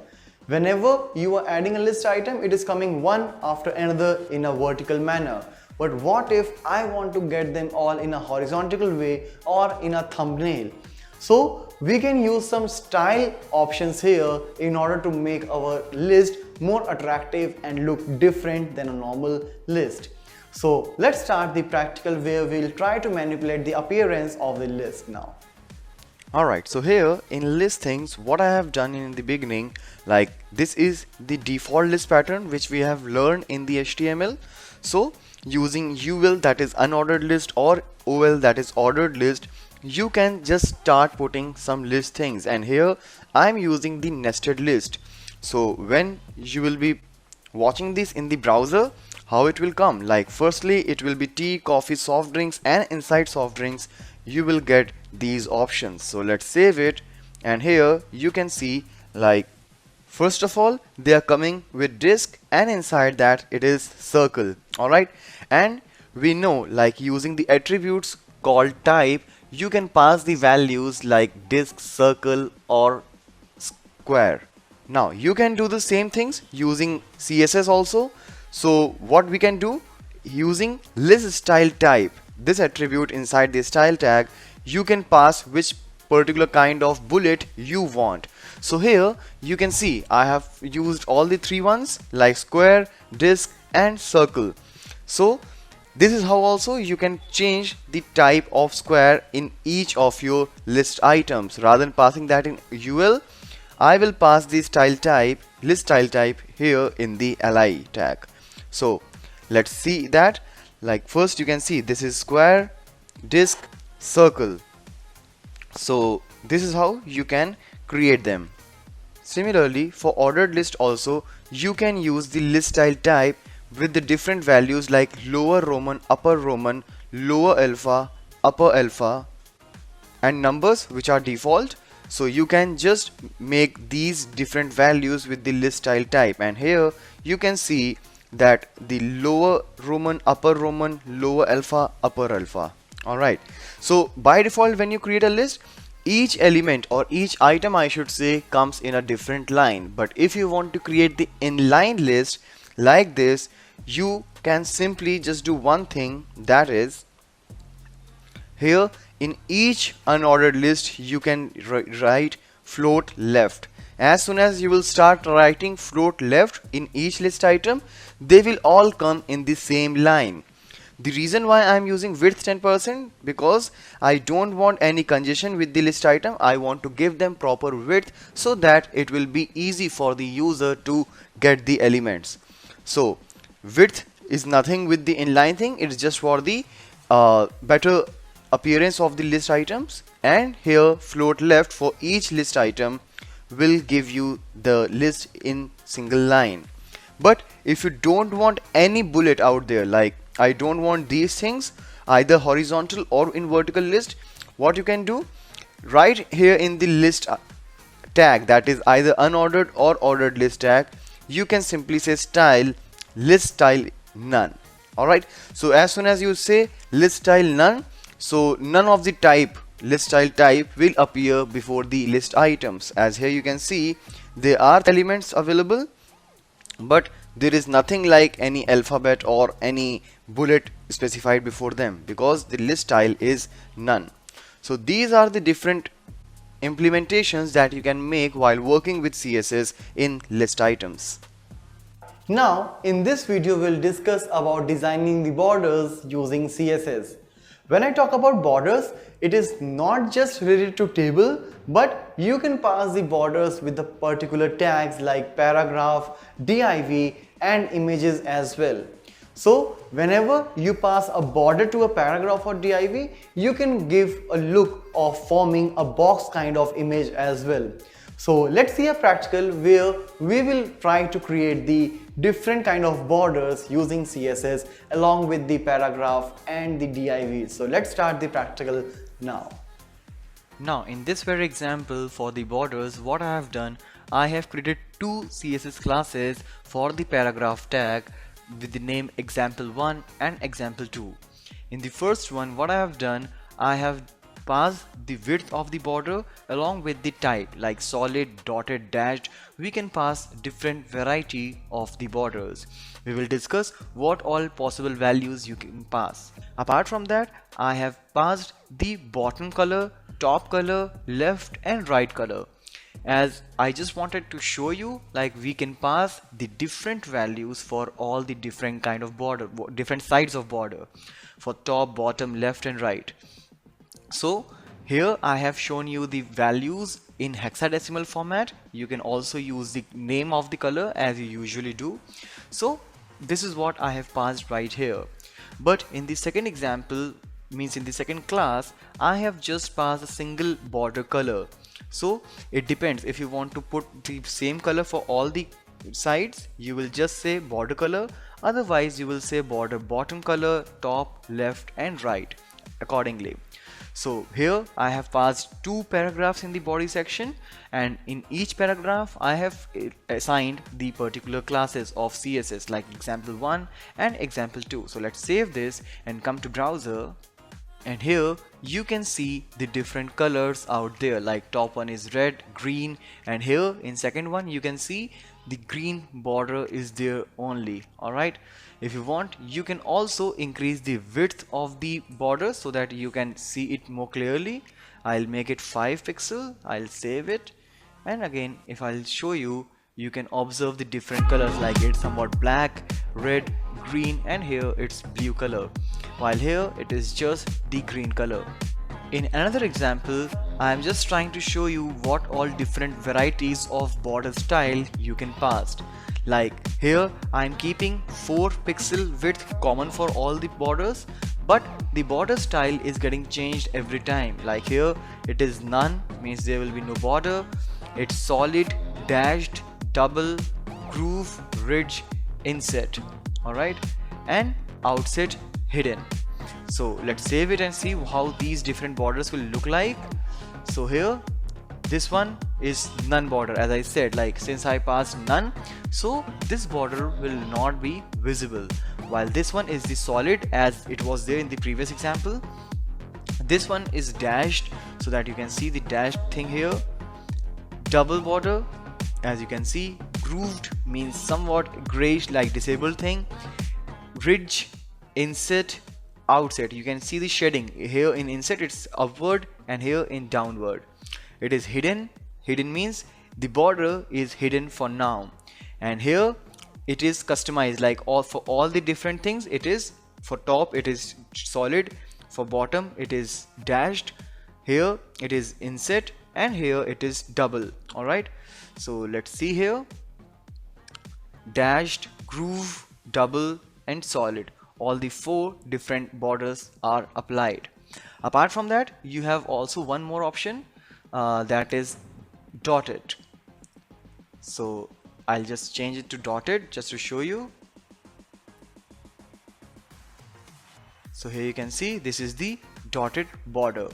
Whenever you are adding a list item, it is coming one after another in a vertical manner. But what if I want to get them all in a horizontal way or in a thumbnail? So we can use some style options here in order to make our list more attractive and look different than a normal list. So let's start the practical where we'll try to manipulate the appearance of the list now. Alright, so here in listings, what I have done in the beginning, like this is the default list pattern which we have learned in the HTML. So using UL, that is unordered list, or OL, that is ordered list, you can just start putting some list things, and here I'm using the nested list. So when you will be watching this in the browser, how it will come, like firstly it will be tea, coffee, soft drinks, and inside soft drinks you will get these options. So let's save it, and here you can see, like first of all they are coming with disk, and inside that it is circle. Alright, and we know, like using the attributes called type, you can pass the values like disk, circle, or square. Now you can do the same things using CSS also. So what we can do, using list style type, this attribute inside the style tag, you can pass which particular kind of bullet you want. So here you can see I have used all the three ones, like square, disk, and circle. So this is how also you can change the type of square in each of your list items. Rather than passing that in UL, I will pass the style type, list style type, here in the li tag. So let's see that. Like first you can see this is square, disk, circle. So this is how you can create them. Similarly, for ordered list also, you can use the list style type with the different values like lower Roman, upper Roman, lower alpha, upper alpha, and numbers which are default. So you can just make these different values with the list style type, and here you can see that the lower Roman, upper Roman, lower alpha, upper alpha. Alright, so by default when you create a list, each element or each item I should say comes in a different line. But if you want to create the inline list like this, you can simply just do one thing, that is, here in each unordered list you can write float left. As soon as you will start writing float left in each list item, they will all come in the same line. The reason why I am using width 10%, because I don't want any congestion with the list item. I want to give them proper width so that it will be easy for the user to get the elements. So width is nothing with the inline thing, it's just for the better appearance of the list items. And here float left for each list item will give you the list in single line. But if you don't want any bullet out there, like I don't want these things either horizontal or in vertical list, what you can do, right here in the list tag, that is either unordered or ordered list tag, you can simply say style list style none. Alright, so as soon as you say list style none, so none of the type list style type will appear before the list items. As here you can see there are elements available, but there is nothing like any alphabet or any bullet specified before them, because the list style is none. So these are the different implementations that you can make while working with CSS in list items. Now in this video we'll discuss about designing the borders using CSS. When I talk about borders, it is not just related to table, but you can pass the borders with the particular tags like paragraph, div, and images as well. So whenever you pass a border to a paragraph or div, you can give a look of forming a box kind of image as well. So let's see a practical where we will try to create the different kind of borders using CSS along with the paragraph and the div. So let's start the practical now. Now in this very example for the borders, what I have done, I have created two CSS classes for the paragraph tag with the name example1 and example2. In the first one, what I have done, I have passed the width of the border along with the type like solid, dotted, dashed. We can pass different variety of the borders. We will discuss what all possible values you can pass. Apart from that, I have passed the bottom color, top color, left and right color, as I just wanted to show you like we can pass the different values for all the different kind of border, different sides of border, for top, bottom, left and right. So Here I have shown you the values in hexadecimal format. You can also use the name of the color as you usually do. So this is what I have passed right here. But in the second example, means in the second class, I have just passed a single border color. So it depends. If you want to put the same color for all the sides, you will just say border color. Otherwise you will say border bottom color, top, left and right accordingly. So here I have passed 2 paragraphs in the body section, and in each paragraph I have assigned the particular classes of CSS like example 1 and example 2. So let's save this and come to browser, and here you can see the different colors out there, like top one is red, green, and here in second one you can see the green border is there only. Alright, if you want, you can also increase the width of the border so that you can see it more clearly. I'll make it 5 pixel, I'll save it, and again if I'll show you, you can observe the different colors, like it's somewhat black, red, green, and here it's blue color, while here it is just the green color. In another example, I am just trying to show you what all different varieties of border style you can pass. Like here I am keeping 4 pixel width common for all the borders, but the border style is getting changed every time. Like here it is none, means there will be no border. It's solid, dashed, double, groove, ridge, inset, alright, and outset hidden. So let's save it and see how these different borders will look like. So here this one is none border, as I said, like since I passed none, so this border will not be visible, while this one is the solid as it was there in the previous example. This one is dashed so that you can see the dashed thing here. Double border, as you can see. Grooved means somewhat grayish like disabled thing. Ridge, inset, outset, you can see the shading. Here in inset it's upward and here in downward. It is hidden. Hidden means the border is hidden for now, and here it is customized, like for all the different things. It is for top it is solid, for bottom it is dashed, here it is inset, and here it is double. Alright, so let's see here. Dashed, groove, double and solid, all the 4 different borders are applied. Apart from that, you have also one more option, that is dotted. So I'll just change it to dotted just to show you. So here you can see this is the dotted border.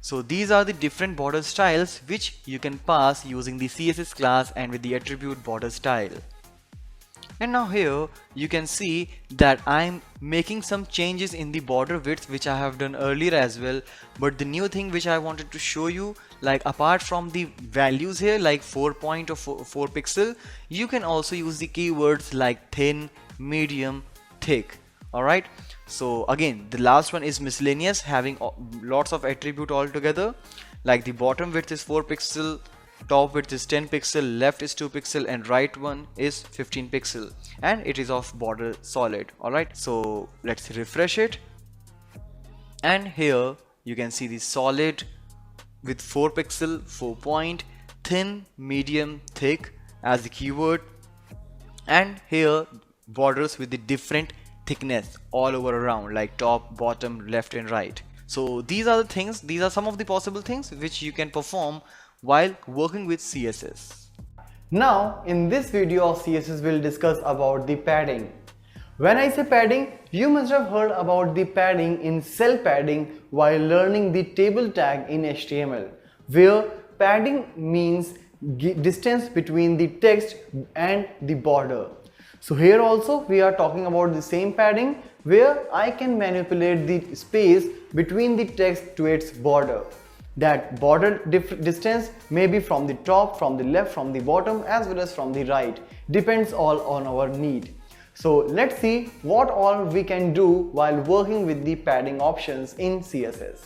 So these are the different border styles which you can pass using the CSS class and with the attribute border style. And now here you can see that I'm making some changes in the border width which I have done earlier as well, but the new thing which I wanted to show you, like apart from the values here like 4 point or 4 pixel, you can also use the keywords like thin, medium, thick. Alright, so again the last one is miscellaneous, having lots of attribute altogether, like the bottom width is 4 pixel, top width is 10 pixel, left is 2 pixel, and right one is 15 pixel, and it is of border solid. Alright, so let's refresh it, and here you can see the solid with 4 pixel, 4 point, thin, medium, thick as the keyword, and here borders with the different thickness all over around, like top, bottom, left and right. So these are the things, these are some of the possible things which you can perform while working with CSS. Now in this video of CSS we'll discuss about the padding. When I say padding, you must have heard about the padding in cell padding while learning the table tag in HTML, where padding means distance between the text and the border. So here also we are talking about the same padding, where I can manipulate the space between the text to its border. That border distance may be from the top, from the left, from the bottom, as well as from the right. Depends all on our need. So let's see what all we can do while working with the padding options in CSS.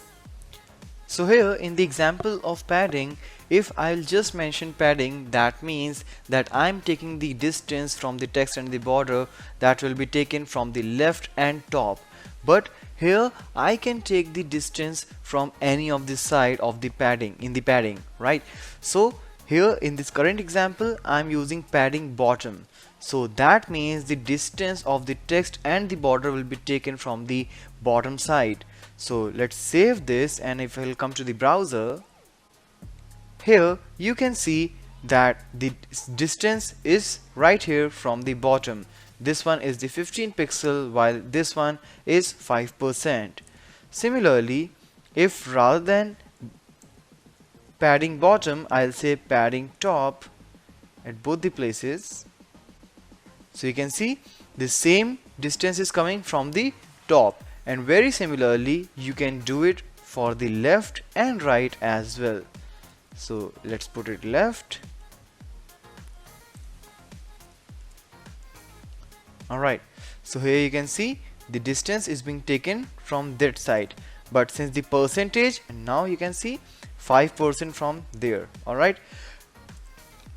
So here in the example of padding, if I'll just mention padding, that means that I'm taking the distance from the text and the border that will be taken from the left and top. but here I can take the distance from any of the side of the padding in the padding, right? So here in this current example I'm using padding bottom, so that means the distance of the text and the border will be taken from the bottom side. So let's save this, and if I'll come to the browser, here you can see that the distance is right here from the bottom. This one is the 15 pixel while this one is 5%. Similarly, if rather than padding bottom, I'll say padding top at both the places. So you can see the same distance is coming from the top, and very similarly you can do it for the left and right as well. So let's put it left. Alright, so here you can see the distance is being taken from that side, but since the percentage, now you can see 5% from there. Alright,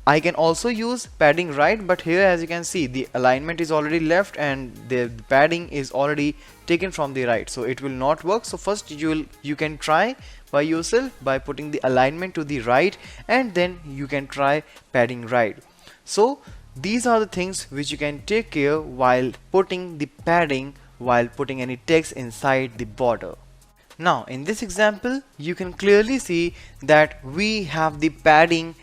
I can also use padding right, but here as you can see the alignment is already left and the padding is already taken from the right, so it will not work. So first you can try by yourself by putting the alignment to the right, and then you can try padding right. So these are the things which you can take care while putting the padding, while putting any text inside the border. Now in this example you can clearly see that we have the padding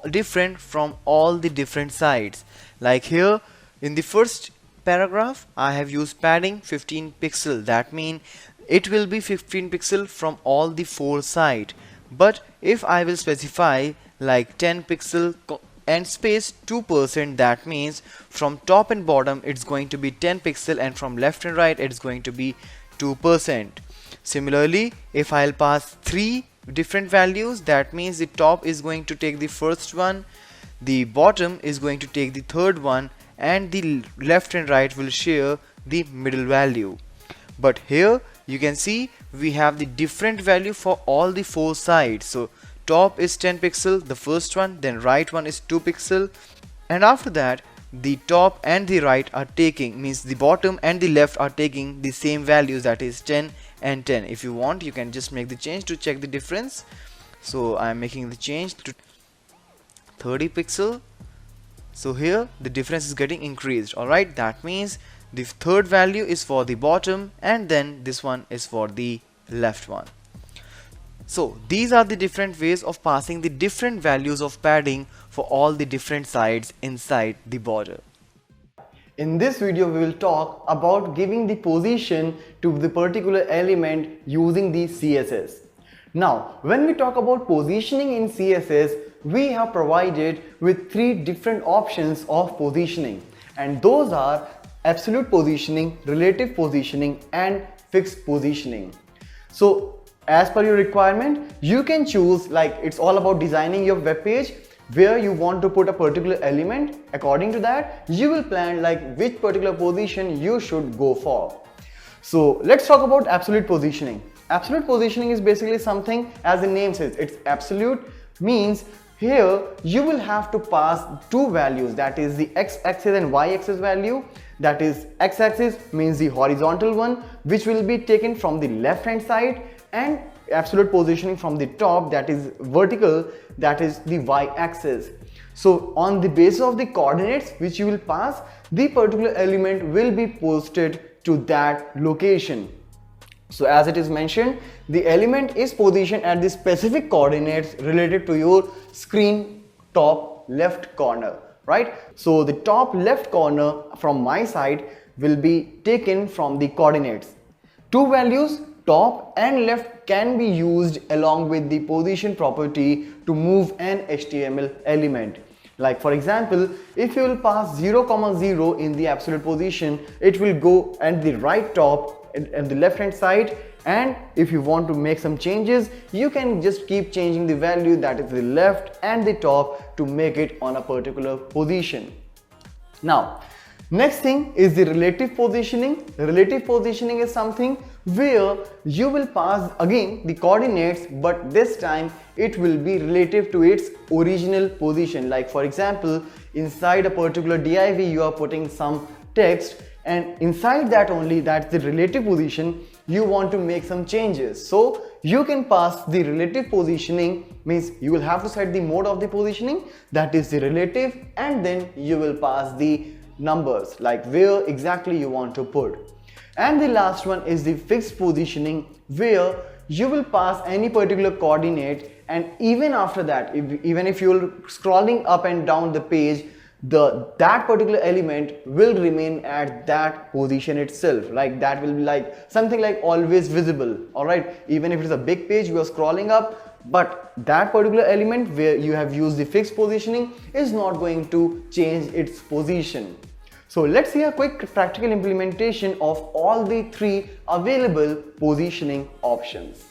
different from all the different sides. Like here in the first paragraph I have used padding 15 pixel, that means it will be 15 pixel from all the four sides. But if I will specify like 10 pixel and space 2%, that means from top and bottom it's going to be 10 pixel, and from left and right it's going to be 2%. Similarly, if I'll pass 3 different values, that means the top is going to take the first one, the bottom is going to take the third one, and the left and right will share the middle value. But here you can see we have the different value for all the four sides. So top is 10 pixel, the first one, then right one is 2 pixel, and after that the top and the right are taking, means the bottom and the left are taking the same values, that is 10 and 10. If you want, you can just make the change to check the difference. So I am making the change to 30 pixel. So here the difference is getting increased. Alright, that means the third value is for the bottom and then this one is for the left one. So these are the different ways of passing the different values of padding for all the different sides inside the border. In this video we will talk about giving the position to the particular element using the CSS. Now when we talk about positioning in CSS, we have provided with 3 different options of positioning, and those are absolute positioning, relative positioning and fixed positioning. So as per your requirement, you can choose, like it's all about designing your web page where you want to put a particular element. According to that, you will plan like which particular position you should go for. So let's talk about absolute positioning. Absolute positioning is basically something, as the name says, it's absolute, means here you will have to pass 2 values, that is the x-axis and y-axis value. That is, x-axis means the horizontal one, which will be taken from the left hand side, and absolute positioning from the top, that is vertical, that is the y-axis. So on the basis of the coordinates which you will pass, the particular element will be posted to that location. So as it is mentioned, the element is positioned at the specific coordinates related to your screen top left corner, right? So the top left corner from my side will be taken from the coordinates. 2 values, top and left, can be used along with the position property to move an HTML element. Like for example, if you will pass 0, 0 in the absolute position, it will go at the right top and the left hand side, and if you want to make some changes, you can just keep changing the value, that is the left and the top, to make it on a particular position. Now next thing is the relative positioning. Relative positioning is something where you will pass again the coordinates, but this time it will be relative to its original position. Like for example, inside a particular div you are putting some text, and inside that only, that's the relative position, you want to make some changes. So you can pass the relative positioning, means you will have to set the mode of the positioning, that is the relative, and then you will pass the numbers like where exactly you want to put. And the last one is the fixed positioning, where you will pass any particular coordinate, and even after that, even if you're scrolling up and down the page, that particular element will remain at that position itself, like that will be like something like always visible. All right, even if it's a big page you are scrolling up, but that particular element where you have used the fixed positioning is not going to change its position. So let's see a quick practical implementation of all the three available positioning options.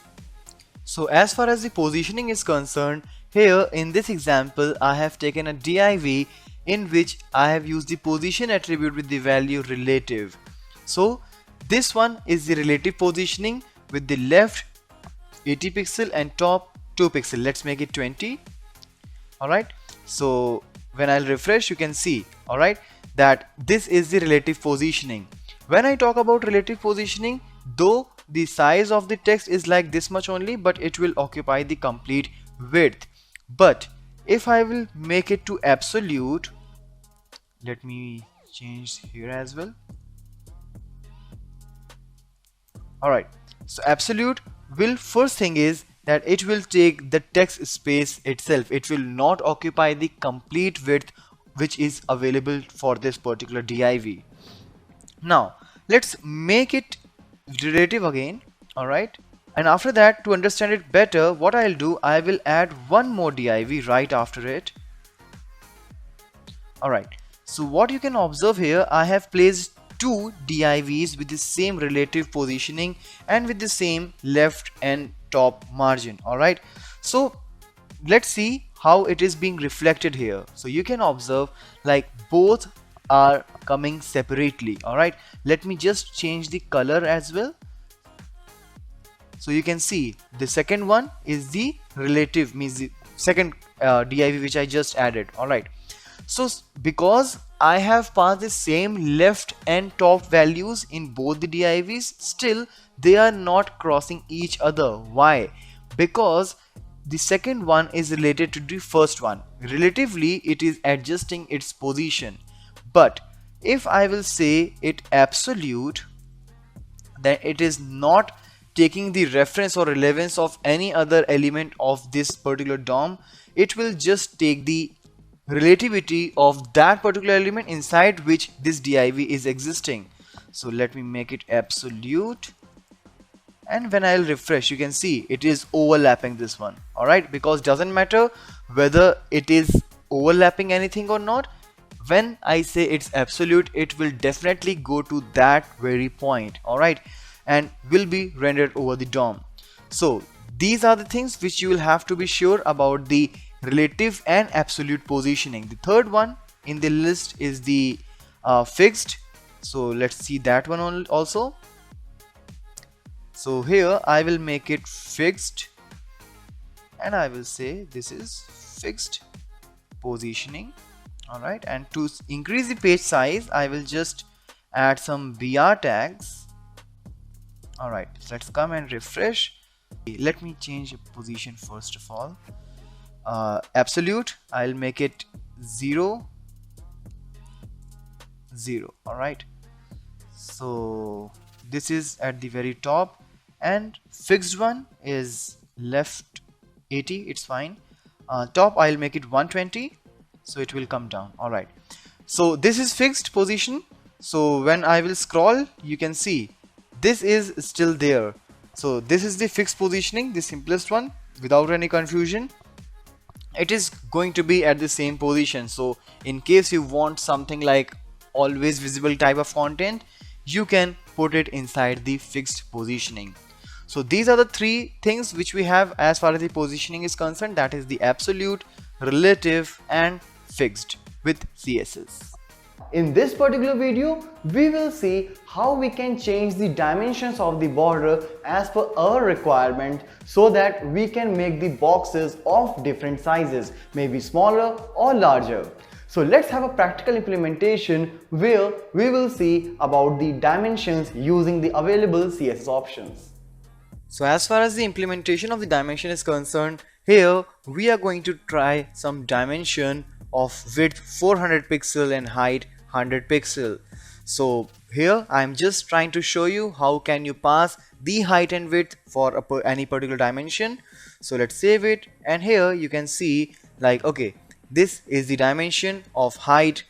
So as far as the positioning is concerned, here in this example I have taken a div in which I have used the position attribute with the value relative. So this one is the relative positioning with the left 80 pixel and top 2 pixel. Let's make it 20. Alright, so when I'll refresh, you can see, alright, that this is the relative positioning. When I talk about relative positioning, though the size of the text is like this much only, but it will occupy the complete width. But if I will make it to absolute, let me change here as well. Alright, so absolute will, first thing is that it will take the text space itself. It will not occupy the complete width which is available for this particular div. Now let's make it relative again. Alright, and after that, to understand it better, what I'll do, I will add one more div right after it. Alright, so what you can observe here, I have placed two divs with the same relative positioning and with the same left and top margin. Alright, so let's see how it is being reflected here. So you can observe like both are coming separately. Alright, let me just change the color as well. So you can see the second one is the relative, means the second div which I just added. Alright, so because I have passed the same left and top values in both the divs, still they are not crossing each other. Why? Because the second one is related to the first one. Relatively it is adjusting its position, but if I will say it absolute, then it is not taking the reference or relevance of any other element of this particular DOM. It will just take the relativity of that particular element inside which this div is existing. So let me make it absolute, and when I'll refresh, you can see it is overlapping this one. Alright, because doesn't matter whether it is overlapping anything or not, when I say it's absolute, it will definitely go to that very point. Alright, and will be rendered over the DOM. So these are the things which you will have to be sure about the relative and absolute positioning. The third one in the list is the fixed. So let's see that one also. So here I will make it fixed, and I will say this is fixed positioning. Alright, and to increase the page size, I will just add some BR tags. Alright, so let's come and refresh. Let me change the position first of all. Absolute, I'll make it 0, 0. Alright, so this is at the very top, and fixed one is left 80, it's fine. Top I'll make it 120, so it will come down. Alright, so this is fixed position. So when I will scroll, you can see this is still there. So this is the fixed positioning, the simplest one without any confusion. It is going to be at the same position. So in case you want something like always visible type of content, you can put it inside the fixed positioning. So these are the three things which we have as far as the positioning is concerned, that is the absolute, relative and fixed with CSS. In this particular video, we will see how we can change the dimensions of the border as per our requirement, so that we can make the boxes of different sizes, maybe smaller or larger. So let's have a practical implementation where we will see about the dimensions using the available CSS options. So as far as the implementation of the dimension is concerned, here we are going to try some dimension of width 400 pixel and height 100 pixel. So here I am just trying to show you how can you pass the height and width for any particular dimension. So let's save it, and here you can see like, okay, this is the dimension of height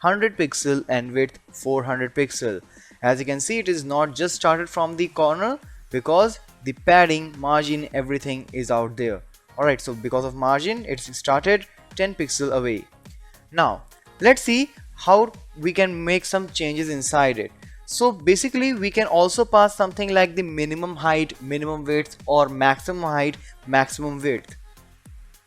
100 pixel and width 400 pixel. As you can see, it is not just started from the corner because the padding, margin, everything is out there. Alright, so because of margin, it's started 10 pixel away. Now let's see how we can make some changes inside it. So basically we can also pass something like the minimum height, minimum width, or maximum height, maximum width.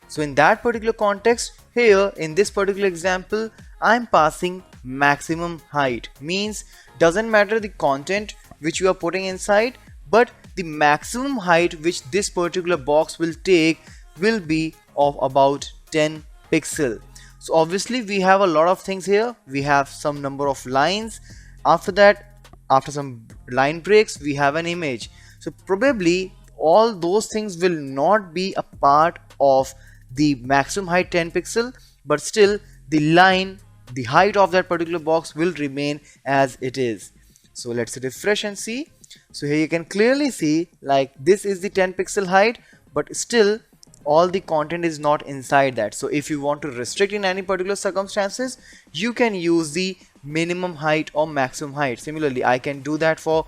So in that particular context, here in this particular example, I'm passing maximum height. Means doesn't matter the content which you are putting inside, but the maximum height which this particular box will take will be of about 10 pixel. So obviously we have a lot of things here. We have some number of lines. After that, after some line breaks, we have an image. So probably all those things will not be a part of the maximum height 10 pixel, but still the line, the height of that particular box will remain as it is. So let's refresh and see. So here you can clearly see like this is the 10 pixel height, but still all the content is not inside that. So if you want to restrict in any particular circumstances, you can use the minimum height or maximum height. Similarly, I can do that for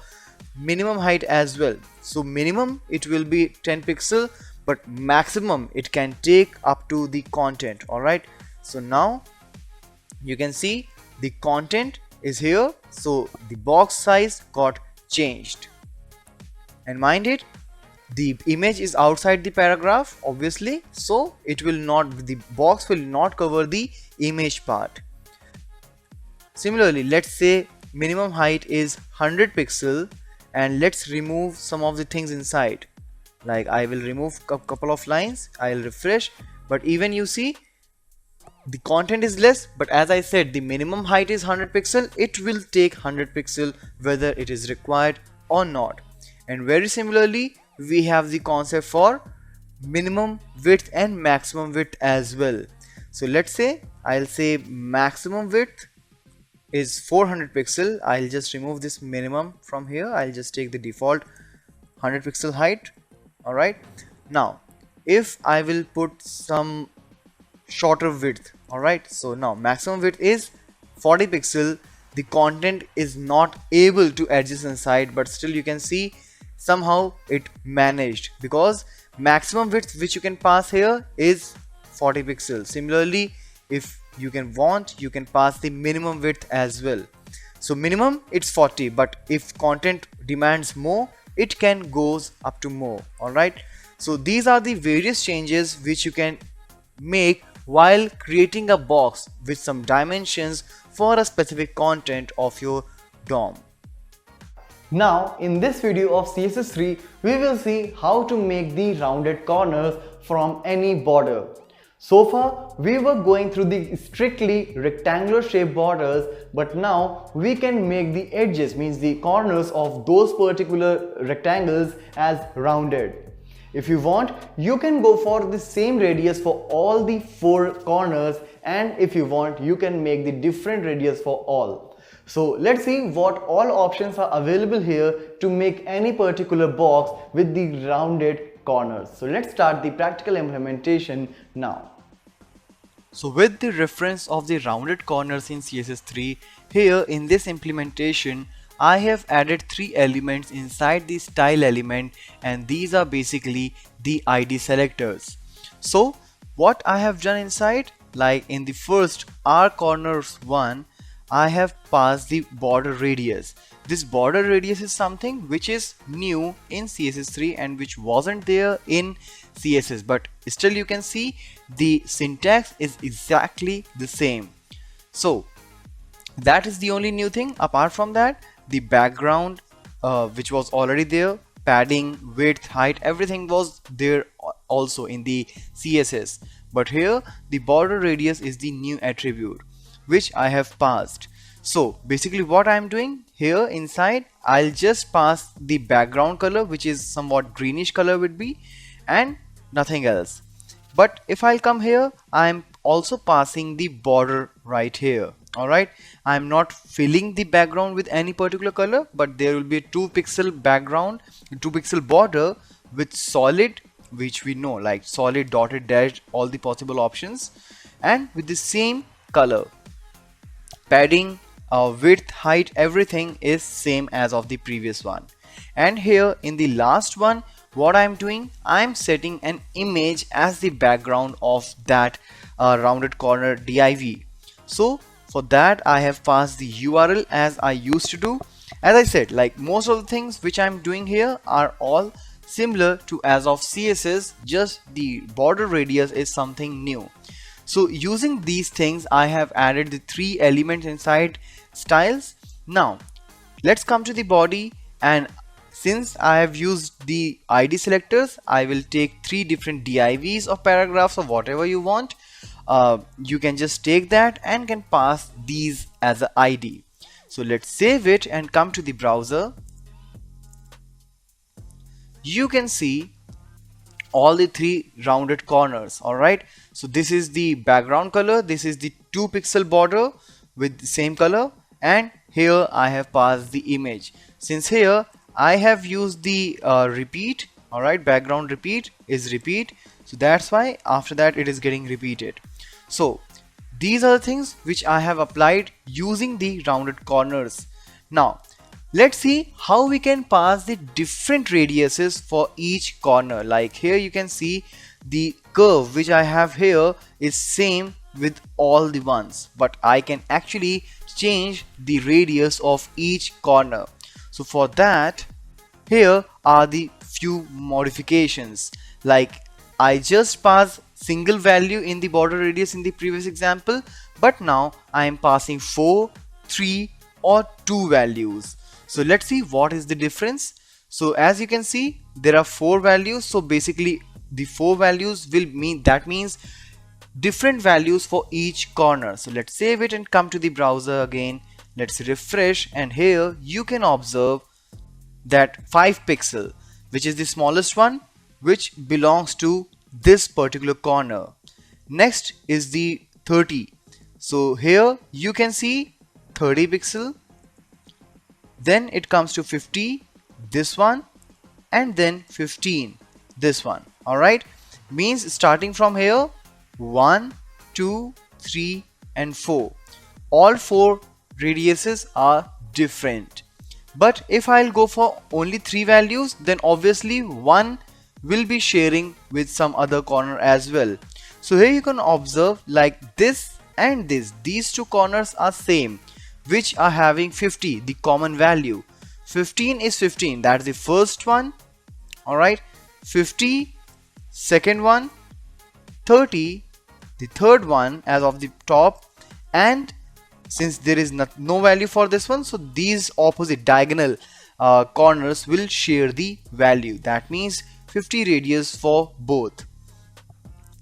minimum height as well. So minimum it will be 10 pixel, but maximum it can take up to the content. Alright, so now you can see the content is here, so the box size got changed. And mind it, the image is outside the paragraph obviously, so it will not, the box will not cover the image part. Similarly, let's say minimum height is 100 pixel, and let's remove some of the things inside. Like I will remove a couple of lines, I'll refresh, but even you see the content is less, but as I said, the minimum height is 100 pixel. It will take 100 pixel whether it is required or not. And very similarly, we have the concept for minimum width and maximum width as well. So let's say I'll say maximum width is 400 pixel. I'll just remove this minimum from here. I'll just take the default 100 pixel height. Alright, now if I will put some shorter width, alright, so now maximum width is 40 pixel. The content is not able to adjust inside, but still you can see somehow it managed because maximum width which you can pass here is 40 pixels. Similarly, if you can want, you can pass the minimum width as well. So minimum it's 40, but if content demands more, it can goes up to more. Alright, so these are the various changes which you can make while creating a box with some dimensions for a specific content of your DOM. Now in this video of CSS3, we will see how to make the rounded corners from any border. So far we were going through the strictly rectangular shaped borders, but now we can make the edges, means the corners of those particular rectangles, as rounded. If you want, you can go for the same radius for all the 4 corners, and if you want, you can make the different radius for all. So let's see what all options are available here to make any particular box with the rounded corners. So let's start the practical implementation now. So with the reference of the rounded corners in CSS3, here in this implementation, I have added 3 elements inside the style element, and these are basically the ID selectors. So what I have done inside, like in the first R corners one, I have passed the border radius. This border radius is something which is new in CSS3 and which wasn't there in CSS, but still you can see the syntax is exactly the same. So that is the only new thing. Apart from that, the background which was already there, padding, width, height, everything was there also in the CSS. but here the border radius is the new attribute which I have passed. So basically what I am doing here inside, I'll just pass the background color, which is somewhat greenish color would be, and nothing else. But if I'll come here, I'm also passing the border right here. Alright, I'm not filling the background with any particular color, but there will be a 2 pixel background, 2 pixel border with solid, which we know like solid, dotted, dashed, all the possible options, and with the same color. Padding, width, height, everything is same as of the previous one. And here in the last one, what I'm doing, I'm setting an image as the background of that rounded corner div. So for that I have passed the URL as I used to do. As I said, like most of the things which I'm doing here are all similar to as of CSS, just the border radius is something new. So using these things, I have added the 3 elements inside styles. Now let's come to the body, and since I have used the ID selectors, I will take 3 different divs of paragraphs or whatever you want. You can just take that and can pass these as an ID. So let's save it and come to the browser. You can see all the 3 rounded corners. Alright, so this is the background color, this is the 2 pixel border with the same color, and here I have passed the image. Since here I have used the repeat, alright, background repeat is repeat, so that's why after that it is getting repeated. So these are the things which I have applied using the rounded corners. Now let's see how we can pass the different radiuses for each corner. Like here you can see the curve which I have here is same with all the ones, but I can actually change the radius of each corner. So for that, here are the few modifications. Like I just passed single value in the border radius in the previous example, but now I am passing 4, 3 or 2 values. So let's see what is the difference. So as you can see, there are 4 values. So basically the 4 values will mean, that means different values for each corner. So let's save it and come to the browser again. Let's refresh, and here you can observe that 5 pixel, which is the smallest one, which belongs to this particular corner. Next is the 30. So here you can see 30 pixel. Then it comes to 50, this one, and then 15, this one. Alright, means starting from here 1, 2, 3 and 4. All 4 radiuses are different. But if I'll go for only 3 values, then obviously one will be sharing with some other corner as well. So here you can observe like this and this, these 2 corners are same, which are having 50, the common value. 15 is 15, that's the first one. Alright, 50, second one, 30, the third one as of the top, and since there is no value for this one, so these opposite diagonal corners will share the value. That means 50 radius for both.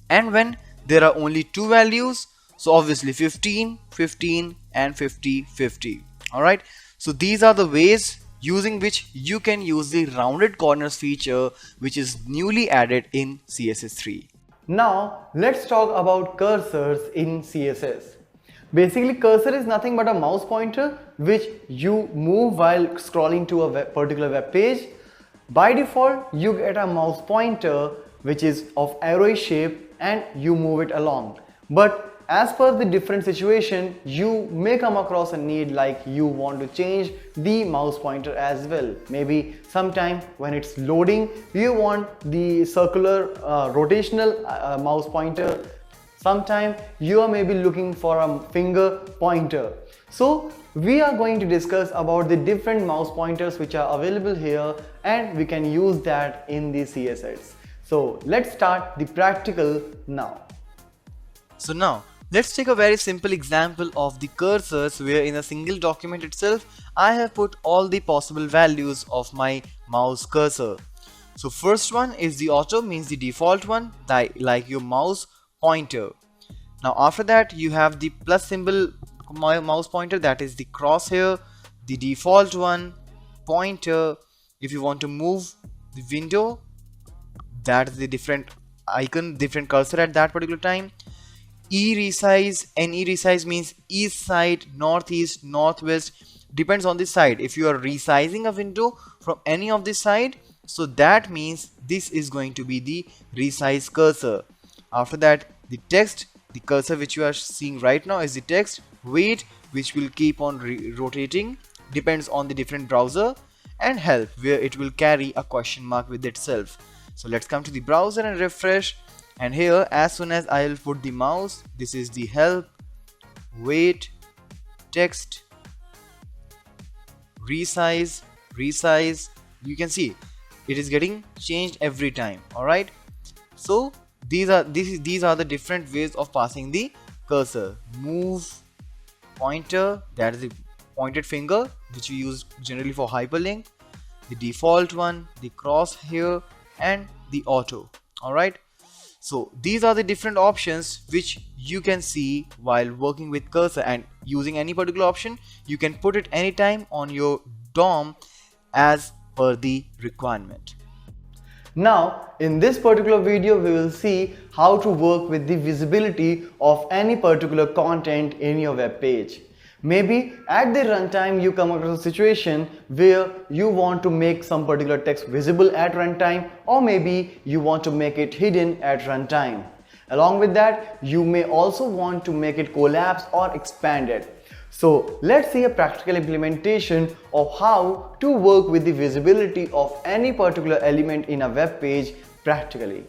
And when there are only 2 values, so obviously 15, 15 and 50, 50. Alright, so these are the ways using which you can use the rounded corners feature, which is newly added in CSS 3. Now let's talk about cursors in CSS. Basically, cursor is nothing but a mouse pointer which you move while scrolling to a particular web page. By default, you get a mouse pointer which is of arrow shape and you move it along. But as per the different situation, you may come across a need like you want to change the mouse pointer as well. Maybe sometime when it's loading, you want the circular rotational mouse pointer. Sometime you are maybe looking for a finger pointer. So we are going to discuss about the different mouse pointers which are available here, and we can use that in the CSS. So let's start the practical now. So now let's take a very simple example of the cursors, where in a single document itself I have put all the possible values of my mouse cursor. So first one is the auto, means the default one, like your mouse pointer. Now after that you have the plus symbol mouse pointer, that is the crosshair, the default one, pointer. If you want to move the window, that is the different icon, different cursor at that particular time. E-resize, and E-resize means east side, northeast, northwest, depends on the side. If you are resizing a window from any of the side, so that means this is going to be the resize cursor. After that, the text, the cursor which you are seeing right now is the text. Weight, which will keep on rotating, depends on the different browser. And help, where it will carry a question mark with itself. So let's come to the browser and refresh. And here, as soon as I will put the mouse, this is the help, weight, text, resize. You can see it is getting changed every time. Alright, so these are the different ways of passing the cursor. Move, pointer, that is the pointed finger which we use generally for hyperlink, the default one, the crosshair, and the auto. Alright, so these are the different options which you can see while working with cursor, and using any particular option you can put it anytime on your DOM as per the requirement. Now, in this particular video, we will see how to work with the visibility of any particular content in your web page. Maybe at the runtime you come across a situation where you want to make some particular text visible at runtime, or maybe you want to make it hidden at runtime. Along with that, you may also want to make it collapse or expanded. So let's see a practical implementation of how to work with the visibility of any particular element in a web page practically.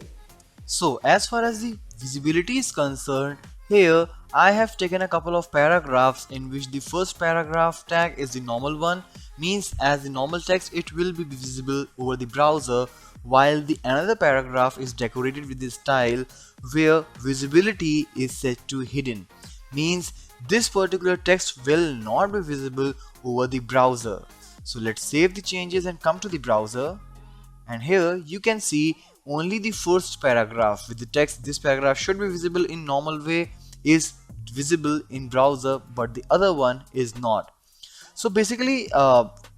So as far as the visibility is concerned, here I have taken a couple of paragraphs in which the first paragraph tag is the normal one, means as the normal text it will be visible over the browser, while the another paragraph is decorated with the style where visibility is set to hidden, means this particular text will not be visible over the browser. So let's save the changes and come to the browser, and here you can see only the first paragraph with the text. This paragraph should be visible in normal way, is visible in browser, but the other one is not. So basically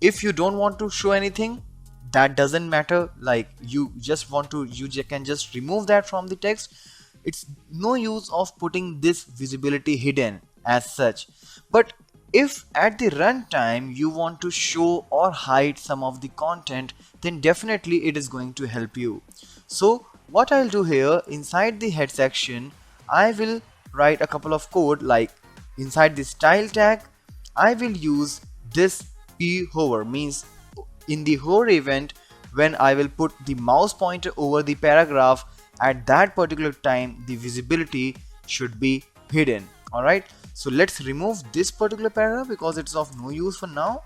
if you don't want to show anything, that doesn't matter, like you can just remove that from the text. It's no use of putting this visibility hidden as such. But if at the runtime you want to show or hide some of the content, then definitely it is going to help you. So what I'll do here, inside the head section I will write a couple of code, like inside the style tag I will use this p-hover, means in the hover event when I will put the mouse pointer over the paragraph, at that particular time the visibility should be hidden. Alright, so let's remove this particular paragraph because it's of no use for now.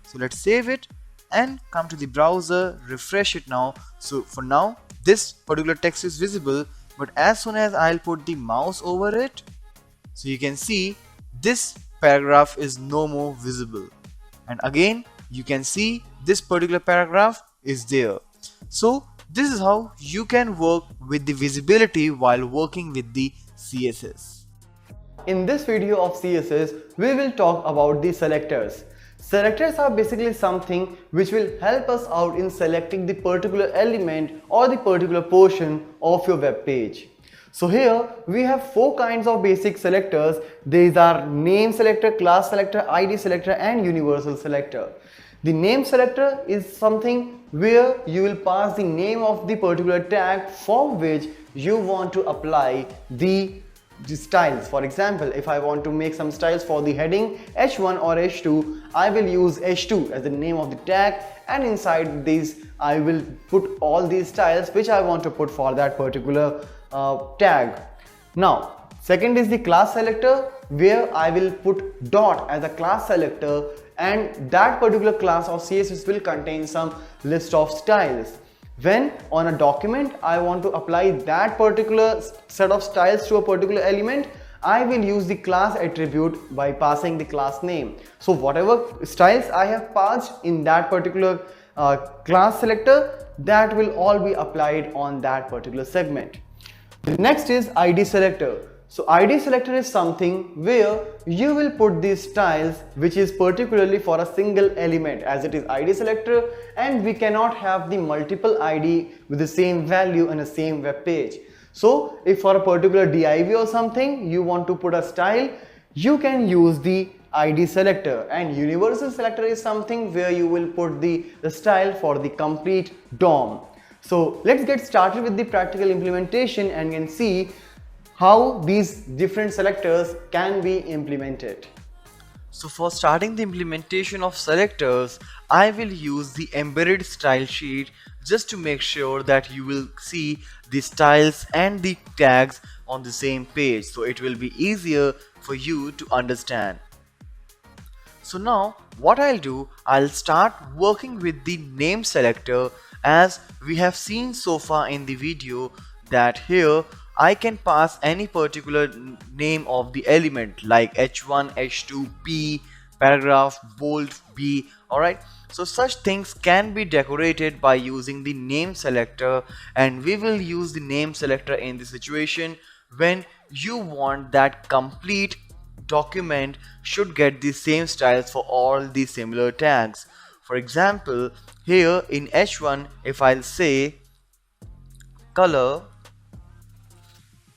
So let's save it and come to the browser, refresh it now. So for now this particular text is visible, but as soon as I'll put the mouse over it, so you can see this paragraph is no more visible, and again you can see this particular paragraph is there. So this is how you can work with the visibility while working with the CSS. In this video of CSS, we will talk about the selectors. Selectors are basically something which will help us out in selecting the particular element or the particular portion of your web page. So here we have 4 kinds of basic selectors. These are name selector, class selector, ID selector, and universal selector. The name selector is something where you will pass the name of the particular tag for which you want to apply the styles. For example, if I want to make some styles for the heading H1 or H2, I will use H2 as the name of the tag, and inside these I will put all these styles which I want to put for that particular tag. Now, second is the class selector, where I will put dot as a class selector, and that particular class of CSS will contain some list of styles. When on a document I want to apply that particular set of styles to a particular element, I will use the class attribute by passing the class name. So whatever styles I have passed in that particular class selector, that will all be applied on that particular segment. The next is ID selector. So ID selector is something where you will put these styles which is particularly for a single element, as it is ID selector and we cannot have the multiple ID with the same value in the same web page. So if for a particular div or something you want to put a style, you can use the ID selector, and universal selector is something where you will put the style for the complete DOM. So let's get started with the practical implementation and can see how these different selectors can be implemented. So for starting the implementation of selectors, I will use the embedded style sheet just to make sure that you will see the styles and the tags on the same page, so it will be easier for you to understand. So now what I'll do, I'll start working with the name selector, as we have seen so far in the video that here I can pass any particular name of the element like h1, h2, p, paragraph, bold, b. Alright, so such things can be decorated by using the name selector, and we will use the name selector in the situation when you want that complete document should get the same styles for all the similar tags. For example, here in h1, if I'll say color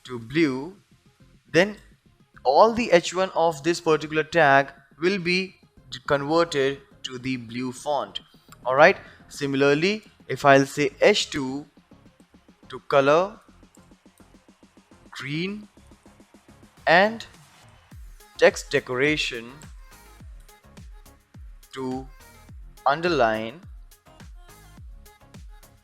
to blue, then all the h1 of this particular tag will be converted to the blue font. Alright, similarly if I'll say h2 to color green and text decoration to underline,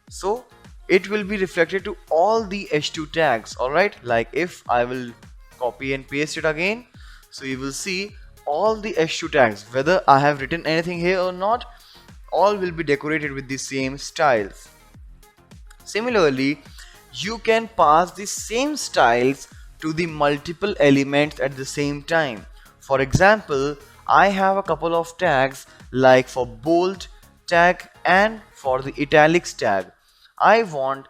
so it will be reflected to all the h2 tags. Alright, like if I will copy and paste it again, so you will see all the h2 tags, whether I have written anything here or not, all will be decorated with the same styles. Similarly, you can pass the same styles to the multiple elements at the same time. For example, I have a couple of tags like for bold tag and for the italics tag. I want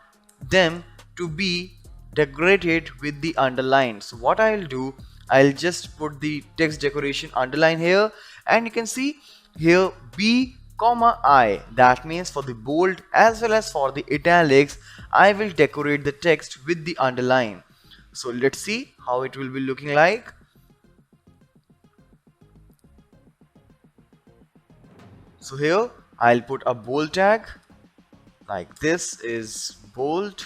them to be decorated with the underline. So what I'll do, I'll just put the text decoration underline here, and you can see here b comma I, that means for the bold as well as for the italics I will decorate the text with the underline. So let's see how it will be looking like. So here I'll put a bold tag, like this is bold.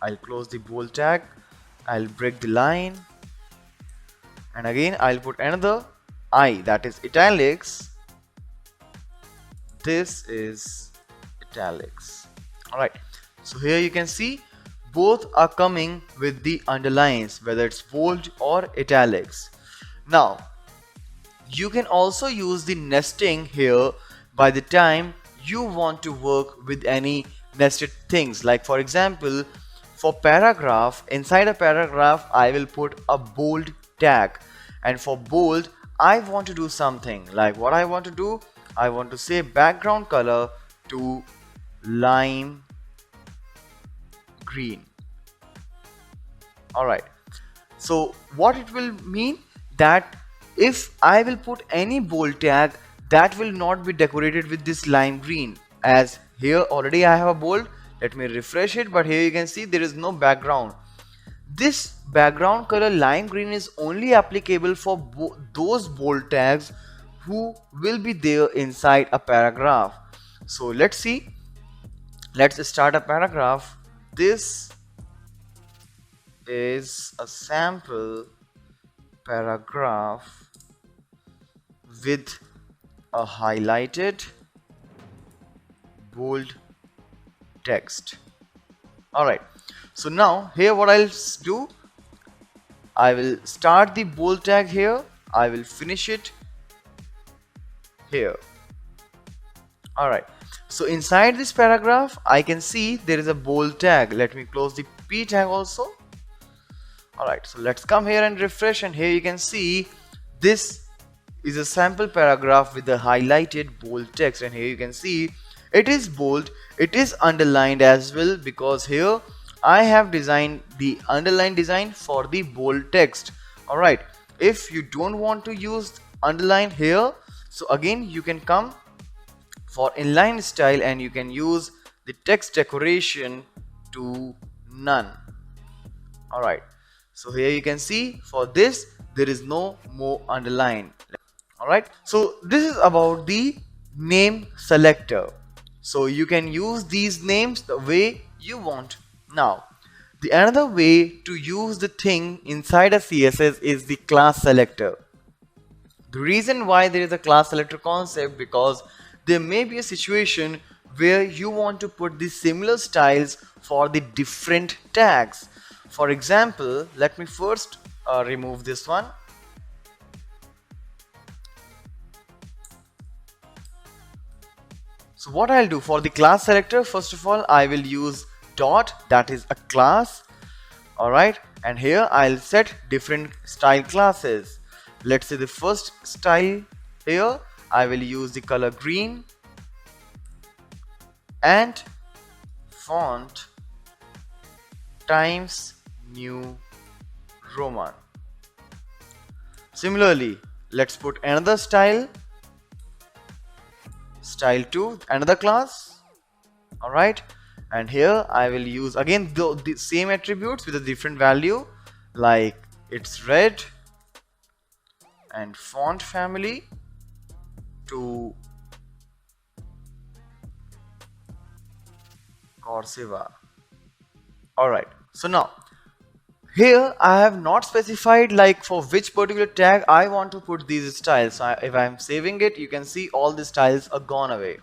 I'll close the bold tag, I'll break the line, and again I'll put another I, that is italics. This is italics. Alright, so here you can see both are coming with the underlines, whether it's bold or italics. Now you can also use the nesting here by the time you want to work with any nested things. Like for example, for paragraph, inside a paragraph I will put a bold tag, and for bold I want to do something like what I want to do, I want to say background color to lime green. Alright, so what it will mean, that if I will put any bold tag, that will not be decorated with this lime green, as here already I have a bold. Let me refresh it, but here you can see there is no background. This background color lime green is only applicable for those bold tags who will be there inside a paragraph. So let's see, let's start a paragraph. This is a sample paragraph with a highlighted bold text. Alright, so now here what I'll do, I will start the bold tag here, I will finish it here. Alright, so inside this paragraph I can see there is a bold tag. Let me close the p tag also. Alright, so let's come here and refresh, and here you can see this is a sample paragraph with the highlighted bold text, and here you can see it is bold, it is underlined as well, because here I have designed the underline design for the bold text. Alright, if you don't want to use underline here, so again you can come for inline style and you can use the text decoration to none. Alright, so here you can see for this there is no more underline. Alright, so this is about the name selector. So you can use these names the way you want. Now the another way to use the thing inside a CSS is the class selector. The reason why there is a class selector concept, because there may be a situation where you want to put the similar styles for the different tags. For example, let me first remove this one. So what I'll do for the class selector, first of all I will use dot, that is a class. Alright, and here I'll set different style classes. Let's say the first style here I will use the color green and font times New Roman. Similarly, let's put another style 2, another class. Alright, and here I will use again the same attributes with a different value, like it's red and font family to Corsiva. Alright, so now here I have not specified like for which particular tag I want to put these styles. So if I am saving it, you can see all the styles are gone away.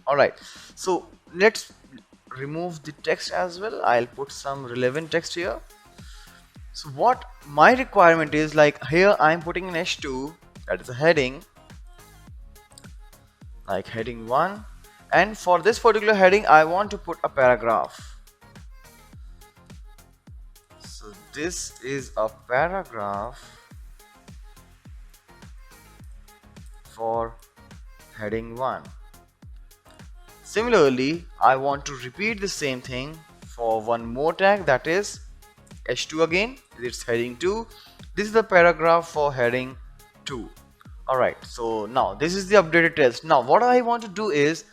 Alright, so let's remove the text as well. I'll put some relevant text here. So what my requirement is, like here I'm putting an h2, that is a heading, like heading 1, and for this particular heading I want to put a paragraph. So this is a paragraph for heading 1. Similarly, I want to repeat the same thing for one more tag, that is h2 again, it's heading 2. This is the paragraph for heading 2. Alright, so now this is the updated text. Now what I want to do is,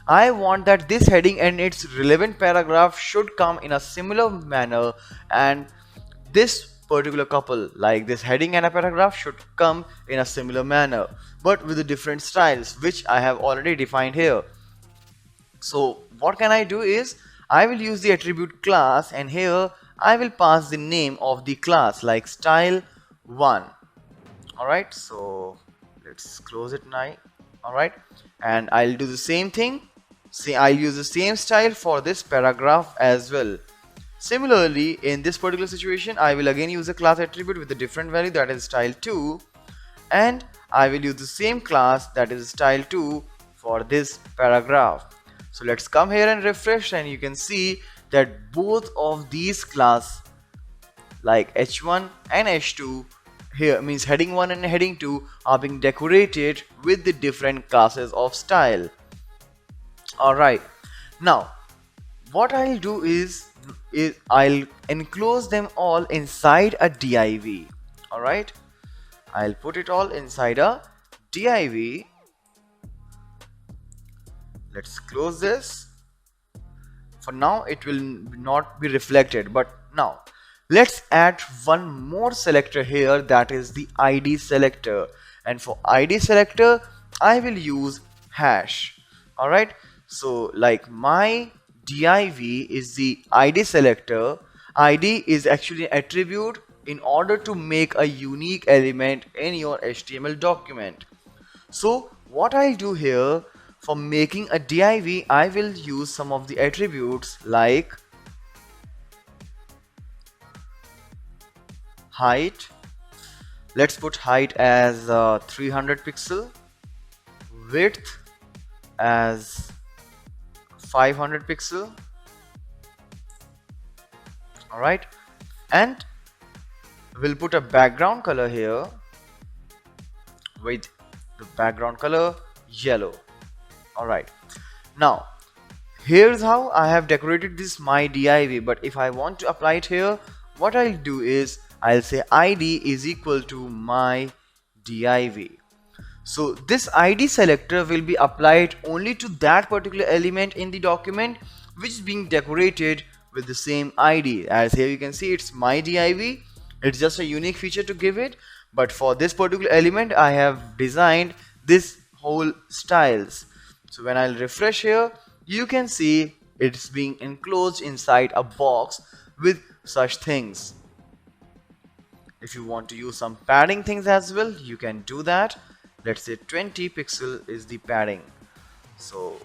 I want that this heading and its relevant paragraph should come in a similar manner, and this particular couple, like this heading and a paragraph, should come in a similar manner, but with the different styles which I have already defined here. So what can I do is, I will use the attribute class, and here I will pass the name of the class like style1. Alright, so let's close it now. Alright, and I'll do the same thing. See, I'll use the same style for this paragraph as well. Similarly, in this particular situation, I will again use a class attribute with a different value, that is style2, and I will use the same class, that is style2, for this paragraph. So let's come here and refresh, and you can see that both of these class, like h1 and h2, here means heading 1 and heading 2, are being decorated with the different classes of style. Alright, now what I'll do is I'll enclose them all inside a div. Alright, I'll put it all inside a div. Let's close this. For now it will not be reflected, but now let's add one more selector here, that is the ID selector, and for ID selector I will use hash. Alright, so like my div is the ID selector. ID is actually an attribute in order to make a unique element in your HTML document. So what I'll do here, for making a div, I will use some of the attributes like height. Let's put height as 300 pixel, width as 500 pixel. Alright, and we'll put a background color here with the background color yellow. Alright, now Here's how I have decorated this my div, but if I want to apply it here, what I'll do is I'll say id is equal to my div. So this ID selector will be applied only to that particular element in the document which is being decorated with the same ID. As here you can see it's my div. It's just a unique feature to give it, but for this particular element I have designed this whole styles. So when I'll refresh here, you can see it's being enclosed inside a box with such things. If you want to use some padding things as well, you can do that. Let's say 20 pixel is the padding. So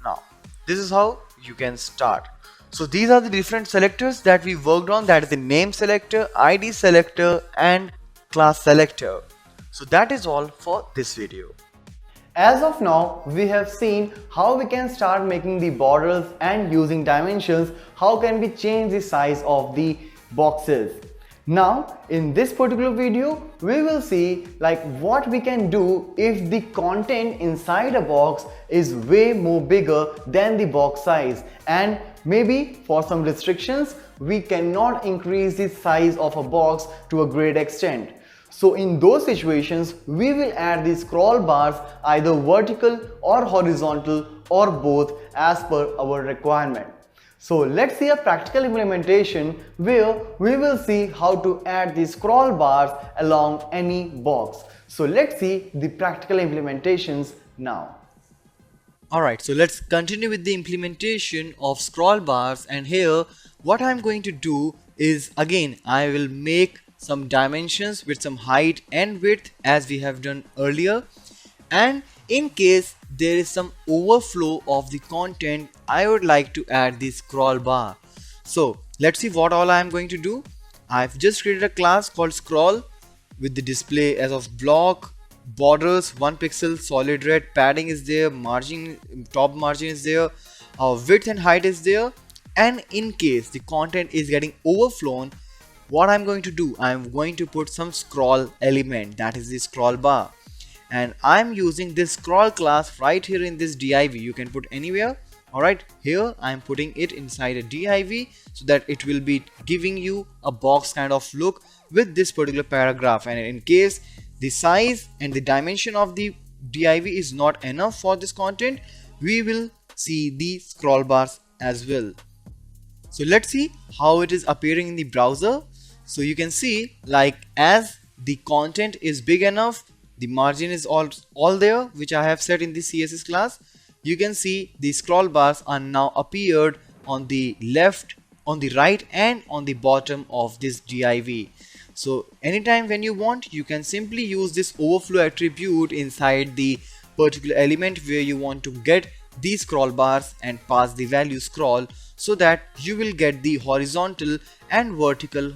now this is how you can start. So these are the different selectors that we worked on, that is the name selector, ID selector and class selector. So that is all for this video. As of now, we have seen how we can start making the borders and using dimensions, how can we change the size of the boxes. Now, in this particular video, we will see like what we can do if the content inside a box is way more bigger than the box size, and maybe for some restrictions, we cannot increase the size of a box to a great extent. So in those situations, we will add the scroll bars either vertical or horizontal or both as per our requirement. So let's see a practical implementation where we will see how to add the scroll bars along any box. So let's see the practical implementations now. Alright, so let's continue with the implementation of scroll bars, and here what I'm going to do is again I will make some dimensions with some height and width as we have done earlier, and in case there is some overflow of the content, I would like to add the scroll bar. So let's see what all I am going to do. I've just created a class called scroll with the display as of block, borders 1 pixel, solid red, padding is there, margin, top margin is there, width and height is there, and in case the content is getting overflown, what I'm going to do, I'm going to put some scroll element, that is the scroll bar. And I'm using this scroll class right here in this div. You can put anywhere. Alright, here I'm putting it inside a div so that it will be giving you a box kind of look with this particular paragraph. And in case the size and the dimension of the div is not enough for this content, we will see the scroll bars as well. So let's see how it is appearing in the browser. So you can see like as the content is big enough, the margin is all there which I have set in the CSS class. You can see the scroll bars are now appeared on the left, on the right and on the bottom of this div. So anytime when you want, you can simply use this overflow attribute inside the particular element where you want to get these scroll bars and pass the value scroll, so that you will get the horizontal and vertical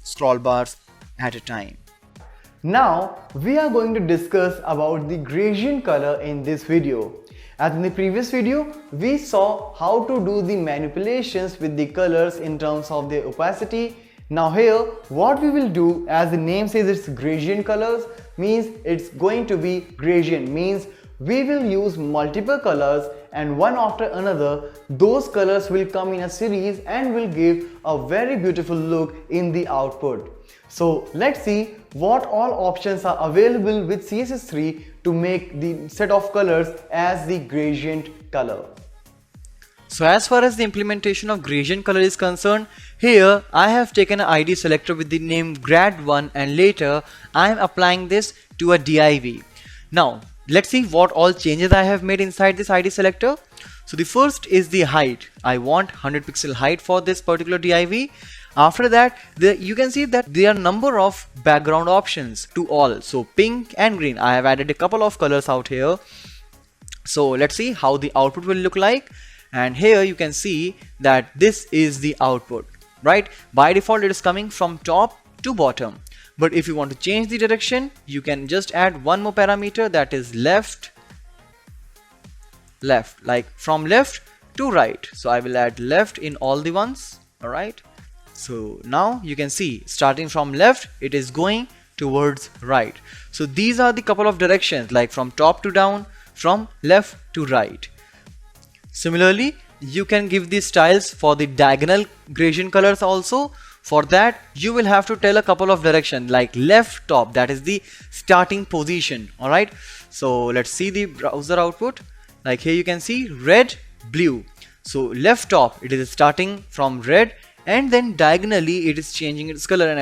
scroll bars at a time. Now we are going to discuss about the gradient color in this video. As in the previous video, we saw how to do the manipulations with the colors in terms of their opacity. Now here what we will do, as the name says it's gradient colors, means it's going to be gradient, means we will use multiple colors and one after another those colors will come in a series and will give a very beautiful look in the output. So let's see what all options are available with CSS3 to make the set of colors as the gradient color. So as far as the implementation of gradient color is concerned, here I have taken an ID selector with the name grad1 and later I am applying this to a div. Now let's see what all changes I have made inside this ID selector. So the first is the height. I want 100 pixel height for this particular div. After that, you can see that there are number of background options to all. So pink and green. I have added a couple of colors out here. So let's see how the output will look like. And here you can see that this is the output, right? By default, it is coming from top to bottom. But if you want to change the direction, you can just add one more parameter, that is left, like from left to right. So I will add left in all the ones. All right. So now you can see starting from left, it is going towards right. So these are the couple of directions, like from top to down, from left to right. Similarly, you can give the styles for the diagonal gradient colors also. For that, you will have to tell a couple of direction, like left top, that is the starting position. Alright, so let's see the browser output. Like here you can see red, blue. So left top, it is starting from red, and then diagonally it is changing its color, and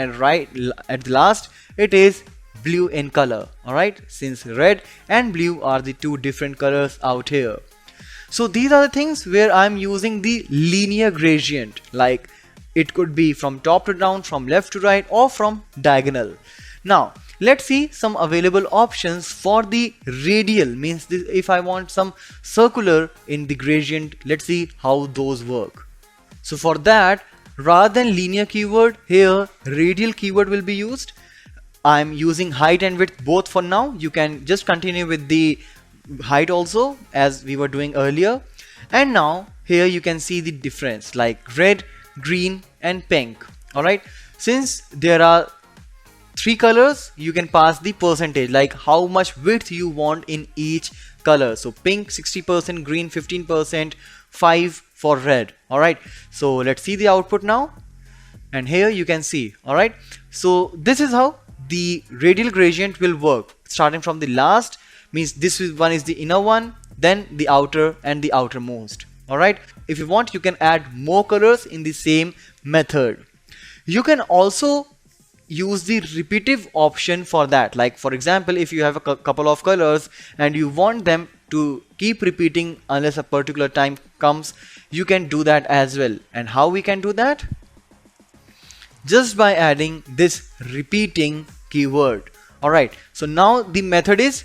at the last it is blue in color. Alright, since red and blue are the two different colors out here. So these are the things where I'm using the linear gradient, like it could be from top to down, from left to right, or from diagonal. Now let's see some available options for the radial, means this, if I want some circular in the gradient, let's see how those work. So for that, rather than linear keyword, here radial keyword will be used. I'm using height and width both for now. You can just continue with the height also, as we were doing earlier. And now here you can see the difference, like red, green and pink. Alright, since there are three colors, you can pass the percentage, like how much width you want in each color. So pink 60%, green 15%, 5 for red. Alright, so let's see the output now. And here you can see. Alright, so this is how the radial gradient will work. Starting from the last, means this one is the inner one, then the outer and the outermost. Alright, if you want, you can add more colors in the same method. You can also use the repetitive option for that. Like for example, if you have a couple of colors and you want them to keep repeating unless a particular time comes, you can do that as well. And how we can do that? Just by adding this repeating keyword. Alright, so now the method is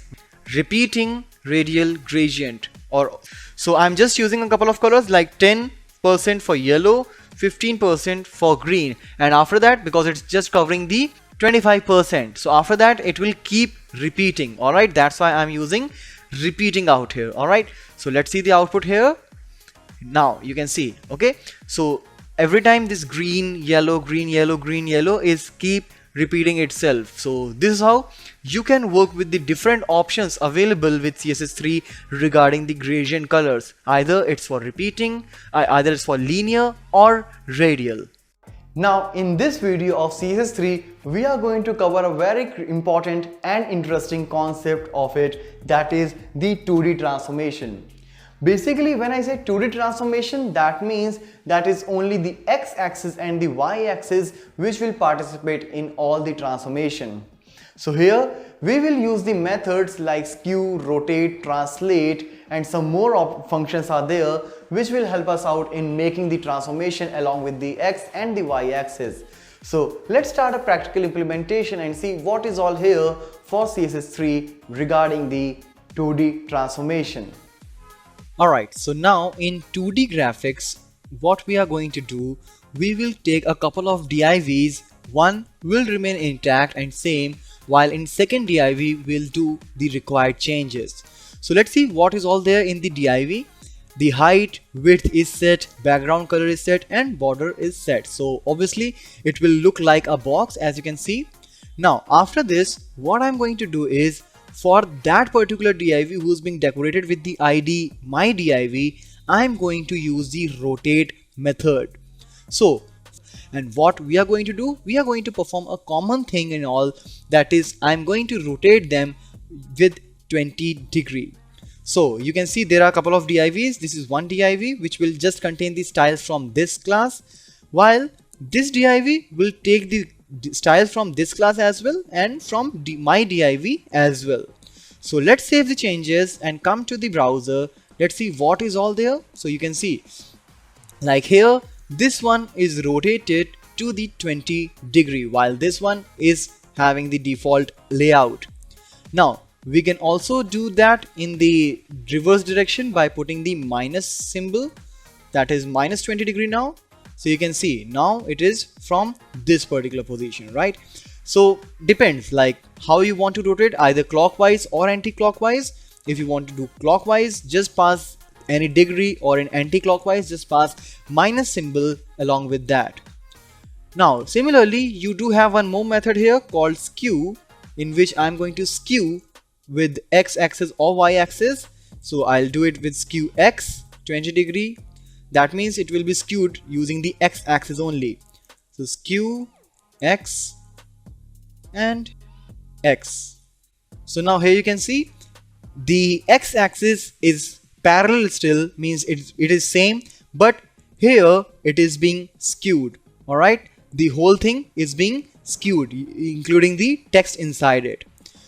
repeating radial gradient. So I'm just using a couple of colors, like 10% for yellow, 15% for green, and after that, because it's just covering the 25%, so after that it will keep repeating. Alright, that's why I'm using repeating out here. Alright, so let's see the output here. Now you can see, okay, so every time this green, yellow, green, yellow, green, yellow is keep repeating itself. So this is how you can work with the different options available with CSS3 regarding the gradient colors. Either it's for repeating, either it's for linear or radial. Now in this video of CSS3, we are going to cover a very important and interesting concept of it, that is the 2D transformation. Basically, when I say 2D transformation, that means that is only the x-axis and the y-axis which will participate in all the transformation. So here we will use the methods like skew, rotate, translate, and some more functions are there which will help us out in making the transformation along with the x and the y-axis. So let's start a practical implementation and see what is all here for CSS3 regarding the 2D transformation. Alright, so now in 2D graphics, what we are going to do, we will take a couple of divs. One will remain intact and same, while in second div we'll do the required changes. So let's see what is all there in the div. The height, width is set, background color is set, and border is set. So obviously it will look like a box, as you can see. Now after this, what I'm going to do is, for that particular div who's being decorated with the ID my div, I'm going to use the rotate method. So, and what we are going to do, we are going to perform a common thing in all, that is I'm going to rotate them with 20 degree. So you can see there are a couple of divs. This is one div which will just contain the styles from this class, while this div will take the styles from this class as well and from my div as well. So let's save the changes and come to the browser. Let's see what is all there. So you can see, like here, this one is rotated to the 20 degree, while this one is having the default layout. Now we can also do that in the reverse direction by putting the minus symbol, that is minus 20 degree now. So you can see now it is from this particular position, right? So depends like how you want to rotate, either clockwise or anti-clockwise. If you want to do clockwise, just pass any degree, or in anti-clockwise just pass minus symbol along with that. Now similarly, you do have one more method here called skew, in which I'm going to skew with x-axis or y-axis. So I'll do it with skew x 20 degree, that means it will be skewed using the x-axis only. So skew x and x. So now here you can see the x-axis is parallel still, means it is same, but here it is being skewed. Alright, the whole thing is being skewed, including the text inside it.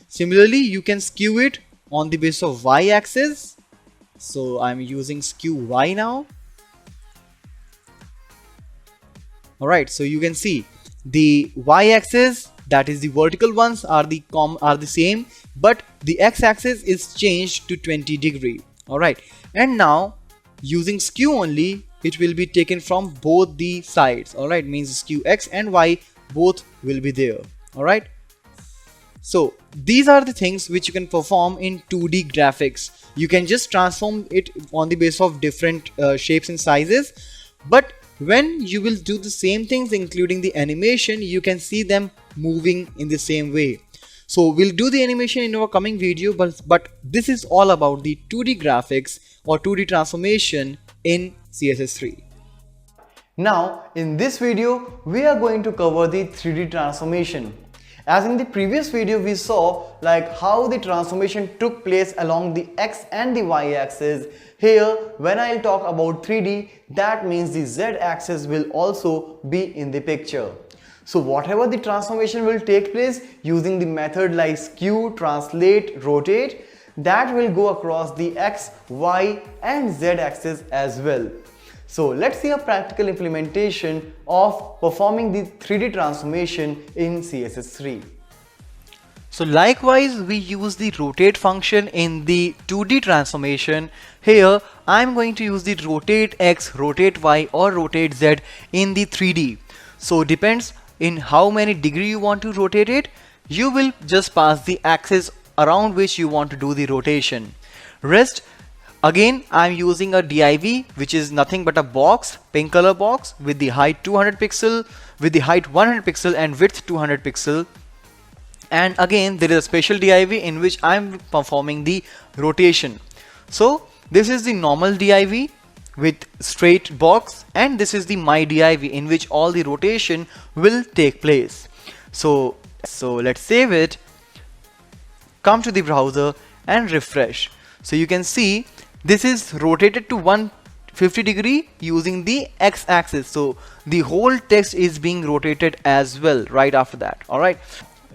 Similarly, you can skew it on the basis of y-axis. So I'm using skew y now. Alright, so you can see the y-axis, that is the vertical ones, are the same, but the x-axis is changed to 20 degree. Alright, and now using skew only, it will be taken from both the sides. Alright, means skew x and y both will be there. Alright, so these are the things which you can perform in 2D graphics. You can just transform it on the basis of different shapes and sizes, but when you will do the same things including the animation, you can see them moving in the same way. So we'll do the animation in our coming video, but this is all about the 2D graphics or 2D transformation in CSS3. Now in this video we are going to cover the 3D transformation. As in the previous video we saw like how the transformation took place along the x and the y axis. Here when I'll talk about 3D, that means the z axis will also be in the picture. So whatever the transformation will take place using the method like skew, translate, rotate, that will go across the x, y and z axis as well. So let's see a practical implementation of performing the 3D transformation in CSS3. So likewise, we use the rotate function in the 2D transformation. Here I'm going to use the rotate x, rotate y or rotate z in the 3D. So depends in how many degree you want to rotate it. You will just pass the axis around which you want to do the rotation. Rest, again I'm using a div, which is nothing but a box, pink color box with the height 200 pixel, with the height 100 pixel and width 200 pixel. And again there is a special div in which I'm performing the rotation. So this is the normal div with straight box, and this is the my div in which all the rotation will take place. So let's save it, come to the browser and refresh. So you can see this is rotated to 150 degree using the x-axis. So the whole text is being rotated as well right after that. Alright,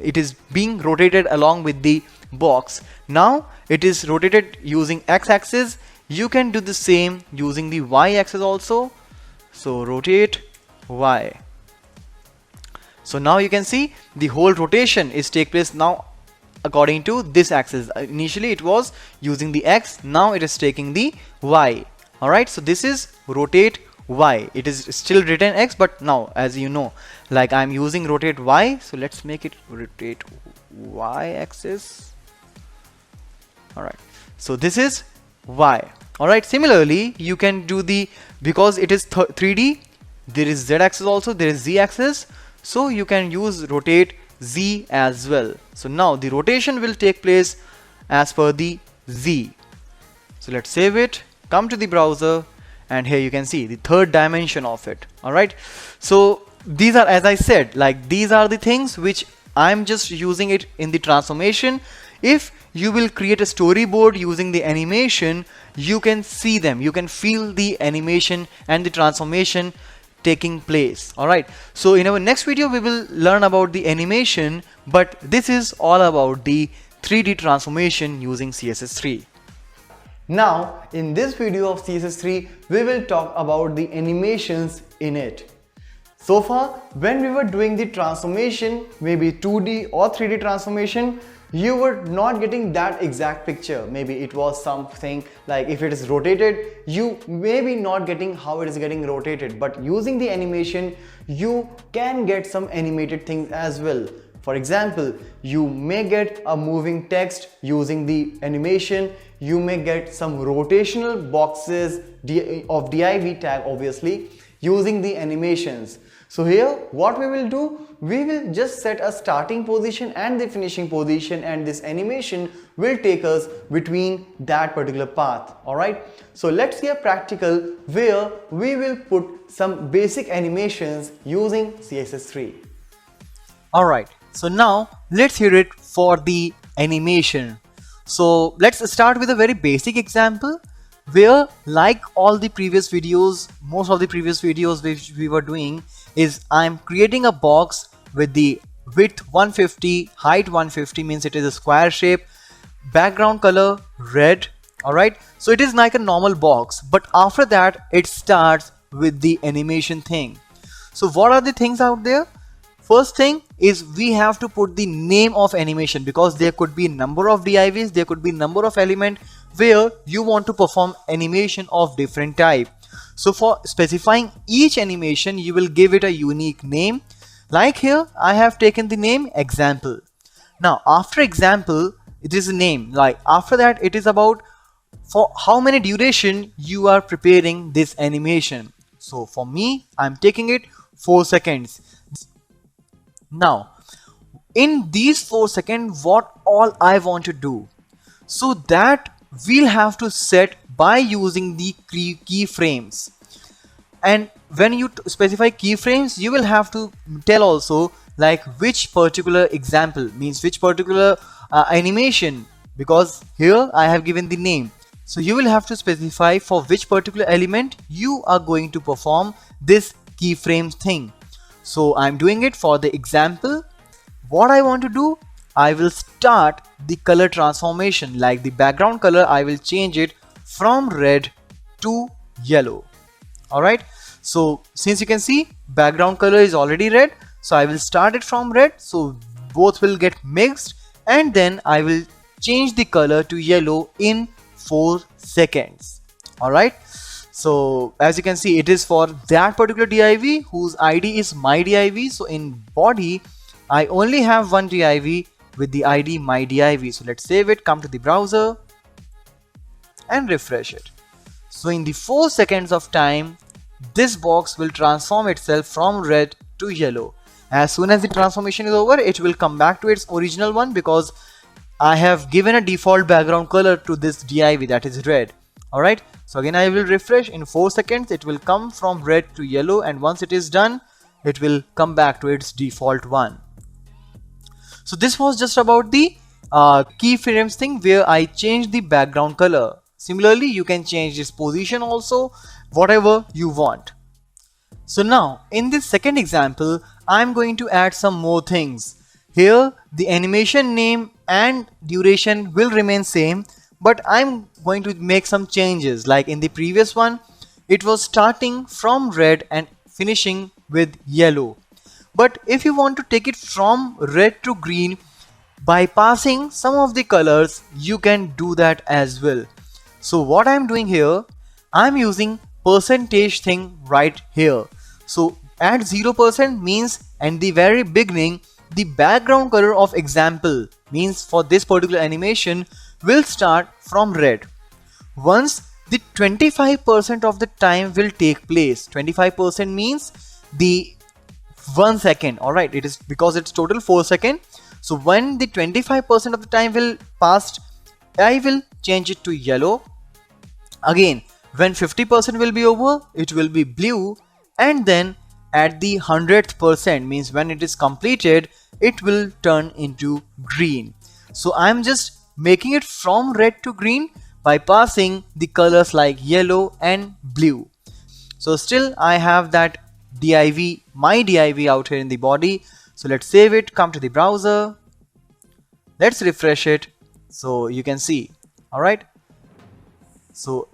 it is being rotated along with the box. Now it is rotated using x-axis. You can do the same using the y-axis also. So rotate y. So now you can see the whole rotation is take place now according to this axis. Initially it was using the x, now it is taking the y. Alright, so this is rotate y. It is still written x, but now as you know, like I'm using rotate y, so let's make it rotate y axis. Alright, so this is y. Alright, similarly you can do the, because it is 3D, there is z axis also, there is z axis, so you can use rotate z as well. So now the rotation will take place as per the z. So let's save it, come to the browser, and here you can see the third dimension of it. Alright, so these are, as I said, like these are the things which I'm just using it in the transformation. If you will create a storyboard using the animation, you can see them, you can feel the animation and the transformation taking place. Alright, so in our next video we will learn about the animation, but this is all about the 3D transformation using CSS3. Now in this video of CSS3 we will talk about the animations in it. So far when we were doing the transformation, maybe 2D or 3D transformation, you were not getting that exact picture. Maybe it was something like if it is rotated, you may be not getting how it is getting rotated, but using the animation you can get some animated things as well. For example, you may get a moving text using the animation, you may get some rotational boxes of div tag obviously using the animations. So here what we will do, we will just set a starting position and the finishing position, and this animation will take us between that particular path. Alright, so let's see a practical where we will put some basic animations using CSS3. Alright, so now let's hear it for the animation. So let's start with a very basic example where, like all the previous videos, most of the previous videos which we were doing is I'm creating a box with the width 150, height 150, means it is a square shape, background color red. Alright, so it is like a normal box, but after that it starts with the animation thing. So what are the things out there? First thing is we have to put the name of animation, because there could be number of divs, there could be number of element where you want to perform animation of different type. So for specifying each animation, you will give it a unique name. Like here, I have taken the name example. Now after example, it is a name. Like after that, it is about for how many duration you are preparing this animation. So for me, I'm taking it 4 seconds. Now in these 4 seconds, what all I want to do, so that we'll have to set by using the keyframes. And when you specify keyframes, you will have to tell also like which particular example, means which particular animation, because here I have given the name. So you will have to specify for which particular element you are going to perform this keyframes thing. So I'm doing it for the example. What I want to do, I will start the color transformation, like the background color I will change it from red to yellow. Alright, so since you can see background color is already red, so I will start it from red, so both will get mixed, and then I will change the color to yellow in 4 seconds. Alright, so as you can see, it is for that particular div whose id is my div. So in body I only have one div with the id my div. So let's save it, come to the browser and refresh it. So in the 4 seconds of time, this box will transform itself from red to yellow. As soon as the transformation is over, it will come back to its original one, because I have given a default background color to this div, that is red. Alright, so again I will refresh. In 4 seconds it will come from red to yellow, and once it is done, it will come back to its default one. So this was just about the keyframes thing where I changed the background color. Similarly, you can change this position also, whatever you want. So now in this second example, I'm going to add some more things. Here the animation name and duration will remain same, but I'm going to make some changes. Like in the previous one, it was starting from red and finishing with yellow. But if you want to take it from red to green by passing some of the colors, you can do that as well. So what I'm doing here, I'm using percentage thing right here. So at 0% means at the very beginning, the background color of example, means for this particular animation, will start from red. Once the 25% of the time will take place, 25% means the 1 second. Alright, it is because it's total 4 seconds. So when the 25% of the time will pass, I will change it to yellow. Again, when 50% will be over, it will be blue, and then at the 100%, means when it is completed, it will turn into green. So I'm just making it from red to green by passing the colors like yellow and blue. So still I have that div, my div out here in the body. So let's save it, come to the browser, let's refresh it. So you can see, alright. So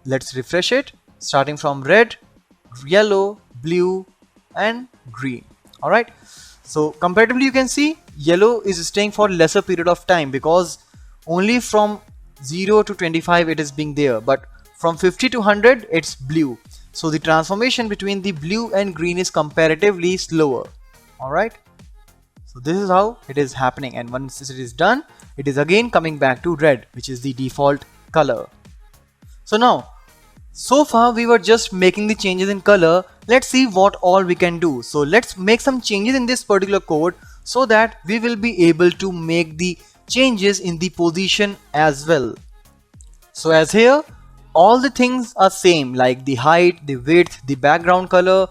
let's refresh it, starting from red, yellow, blue and green. Alright, so comparatively you can see yellow is staying for lesser period of time, because only from 0 to 25 it is being there, but from 50 to 100 it's blue. So the transformation between the blue and green is comparatively slower. Alright, so this is how it is happening, and once it is done, it is again coming back to red, which is the default color. So now So far we were just making the changes in color. Let's see what all we can do. So let's make some changes in this particular code so that we will be able to make the changes in the position as well. So as here, all the things are same, like the height, the width, the background color,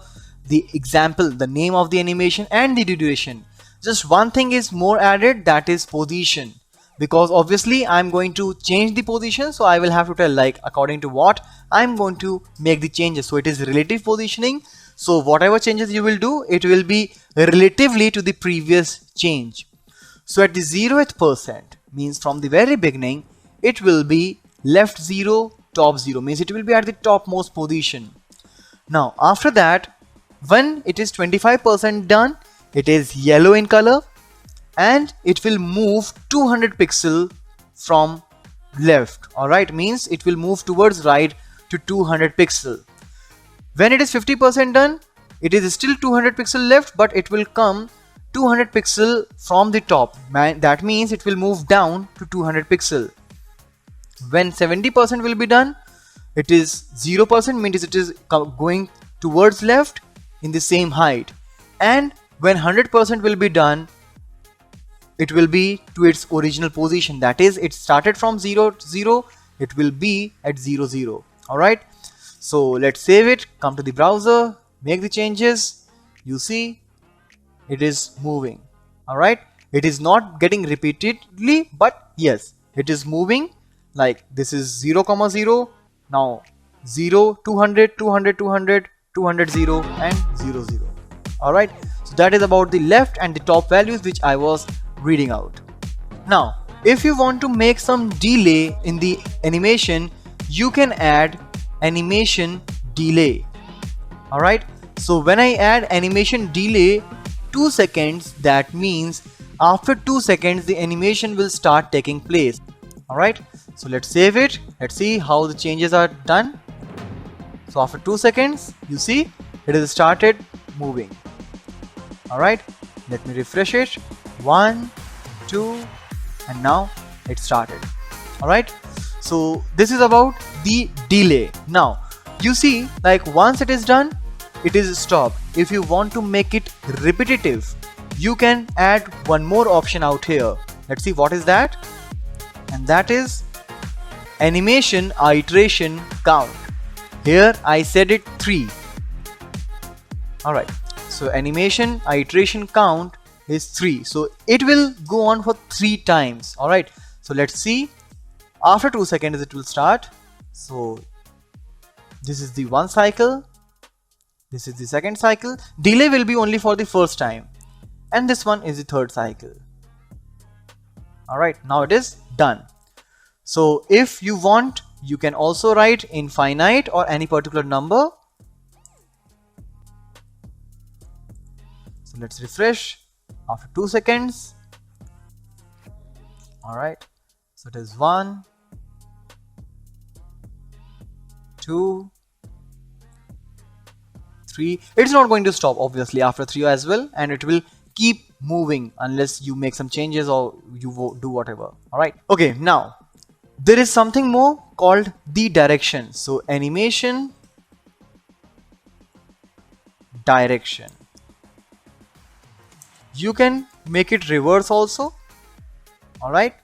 the example, the name of the animation and the duration. Just one thing is more added, that is position, because obviously I'm going to change the position, so I will have to tell like according to what I'm going to make the changes. So it is relative positioning. So whatever changes you will do, it will be relatively to the previous change. So at the 0th percent, means from the very beginning, it will be left 0, top 0, means it will be at the topmost position. Now after that, when it is 25% done, it is yellow in color and it will move 200 pixel from left. Alright, means it will move towards right to 200 pixel. When it is 50% done, it is still 200 pixel left, but it will come 200 pixel from the top. That means it will move down to 200 pixel. When 70% will be done, it is 0%, means it is going towards left in the same height. And when 100% will be done, it will be to its original position. That is, it started from 0, 0, it will be at 0, 0. Alright. So let's save it, come to the browser, make the changes. You see, it is moving. Alright. It is not getting repeatedly, but yes, it is moving. Like this is 0, 0, now 0, 200, 200, 200, 200, 0 and 0, 0. Alright, so that is about the left and the top values which I was reading out. Now, if you want to make some delay in the animation, you can add animation delay. Alright, so when I add animation delay 2 seconds, that means after 2 seconds the animation will start taking place. Alright, so let's save it. Let's see how the changes are done. So after 2 seconds, you see it has started moving. Alright, let me refresh it. 1, 2, and now it started. Alright, so this is about the delay. Now you see, like once it is done, it is stopped. If you want to make it repetitive, you can add one more option out here. Let's see what is that. And that is animation iteration count. Here I said it 3. Alright, so animation iteration count is 3. So it will go on for 3 times. Alright, so let's see. After 2 seconds it will start. So this is the 1 cycle. This is the 2nd cycle. Delay will be only for the 1st time. And this one is the 3rd cycle. Alright, now it is done. So if you want, you can also write infinite or any particular number. So let's refresh after 2 seconds. Alright, so it is 1, 2, 3. It's not going to stop obviously after 3 as well, and it will keep moving unless you make some changes or you do whatever. Alright, okay, now there is something more called the direction. So animation direction. You can make it reverse also. Alright.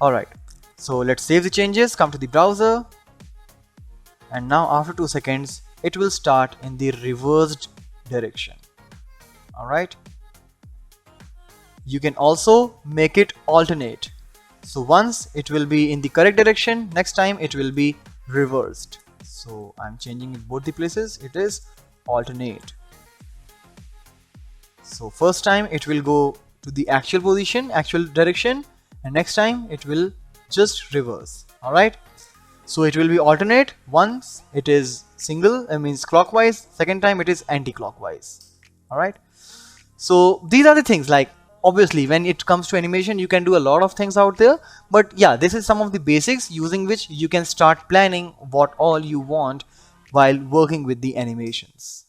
Alright. So let's save the changes, come to the browser. And now after 2 seconds, it will start in the reversed direction. Alright. You can also make it alternate. So once it will be in the correct direction, next time it will be reversed. So I'm changing in both the places. It is alternate. So first time it will go to the actual position, actual direction, and next time it will just reverse. Alright. So it will be alternate. Once it is single, it means clockwise. Second time it is anti-clockwise. Alright. So these are the things, like obviously when it comes to animation you can do a lot of things out there, but yeah, this is some of the basics using which you can start planning what all you want while working with the animations.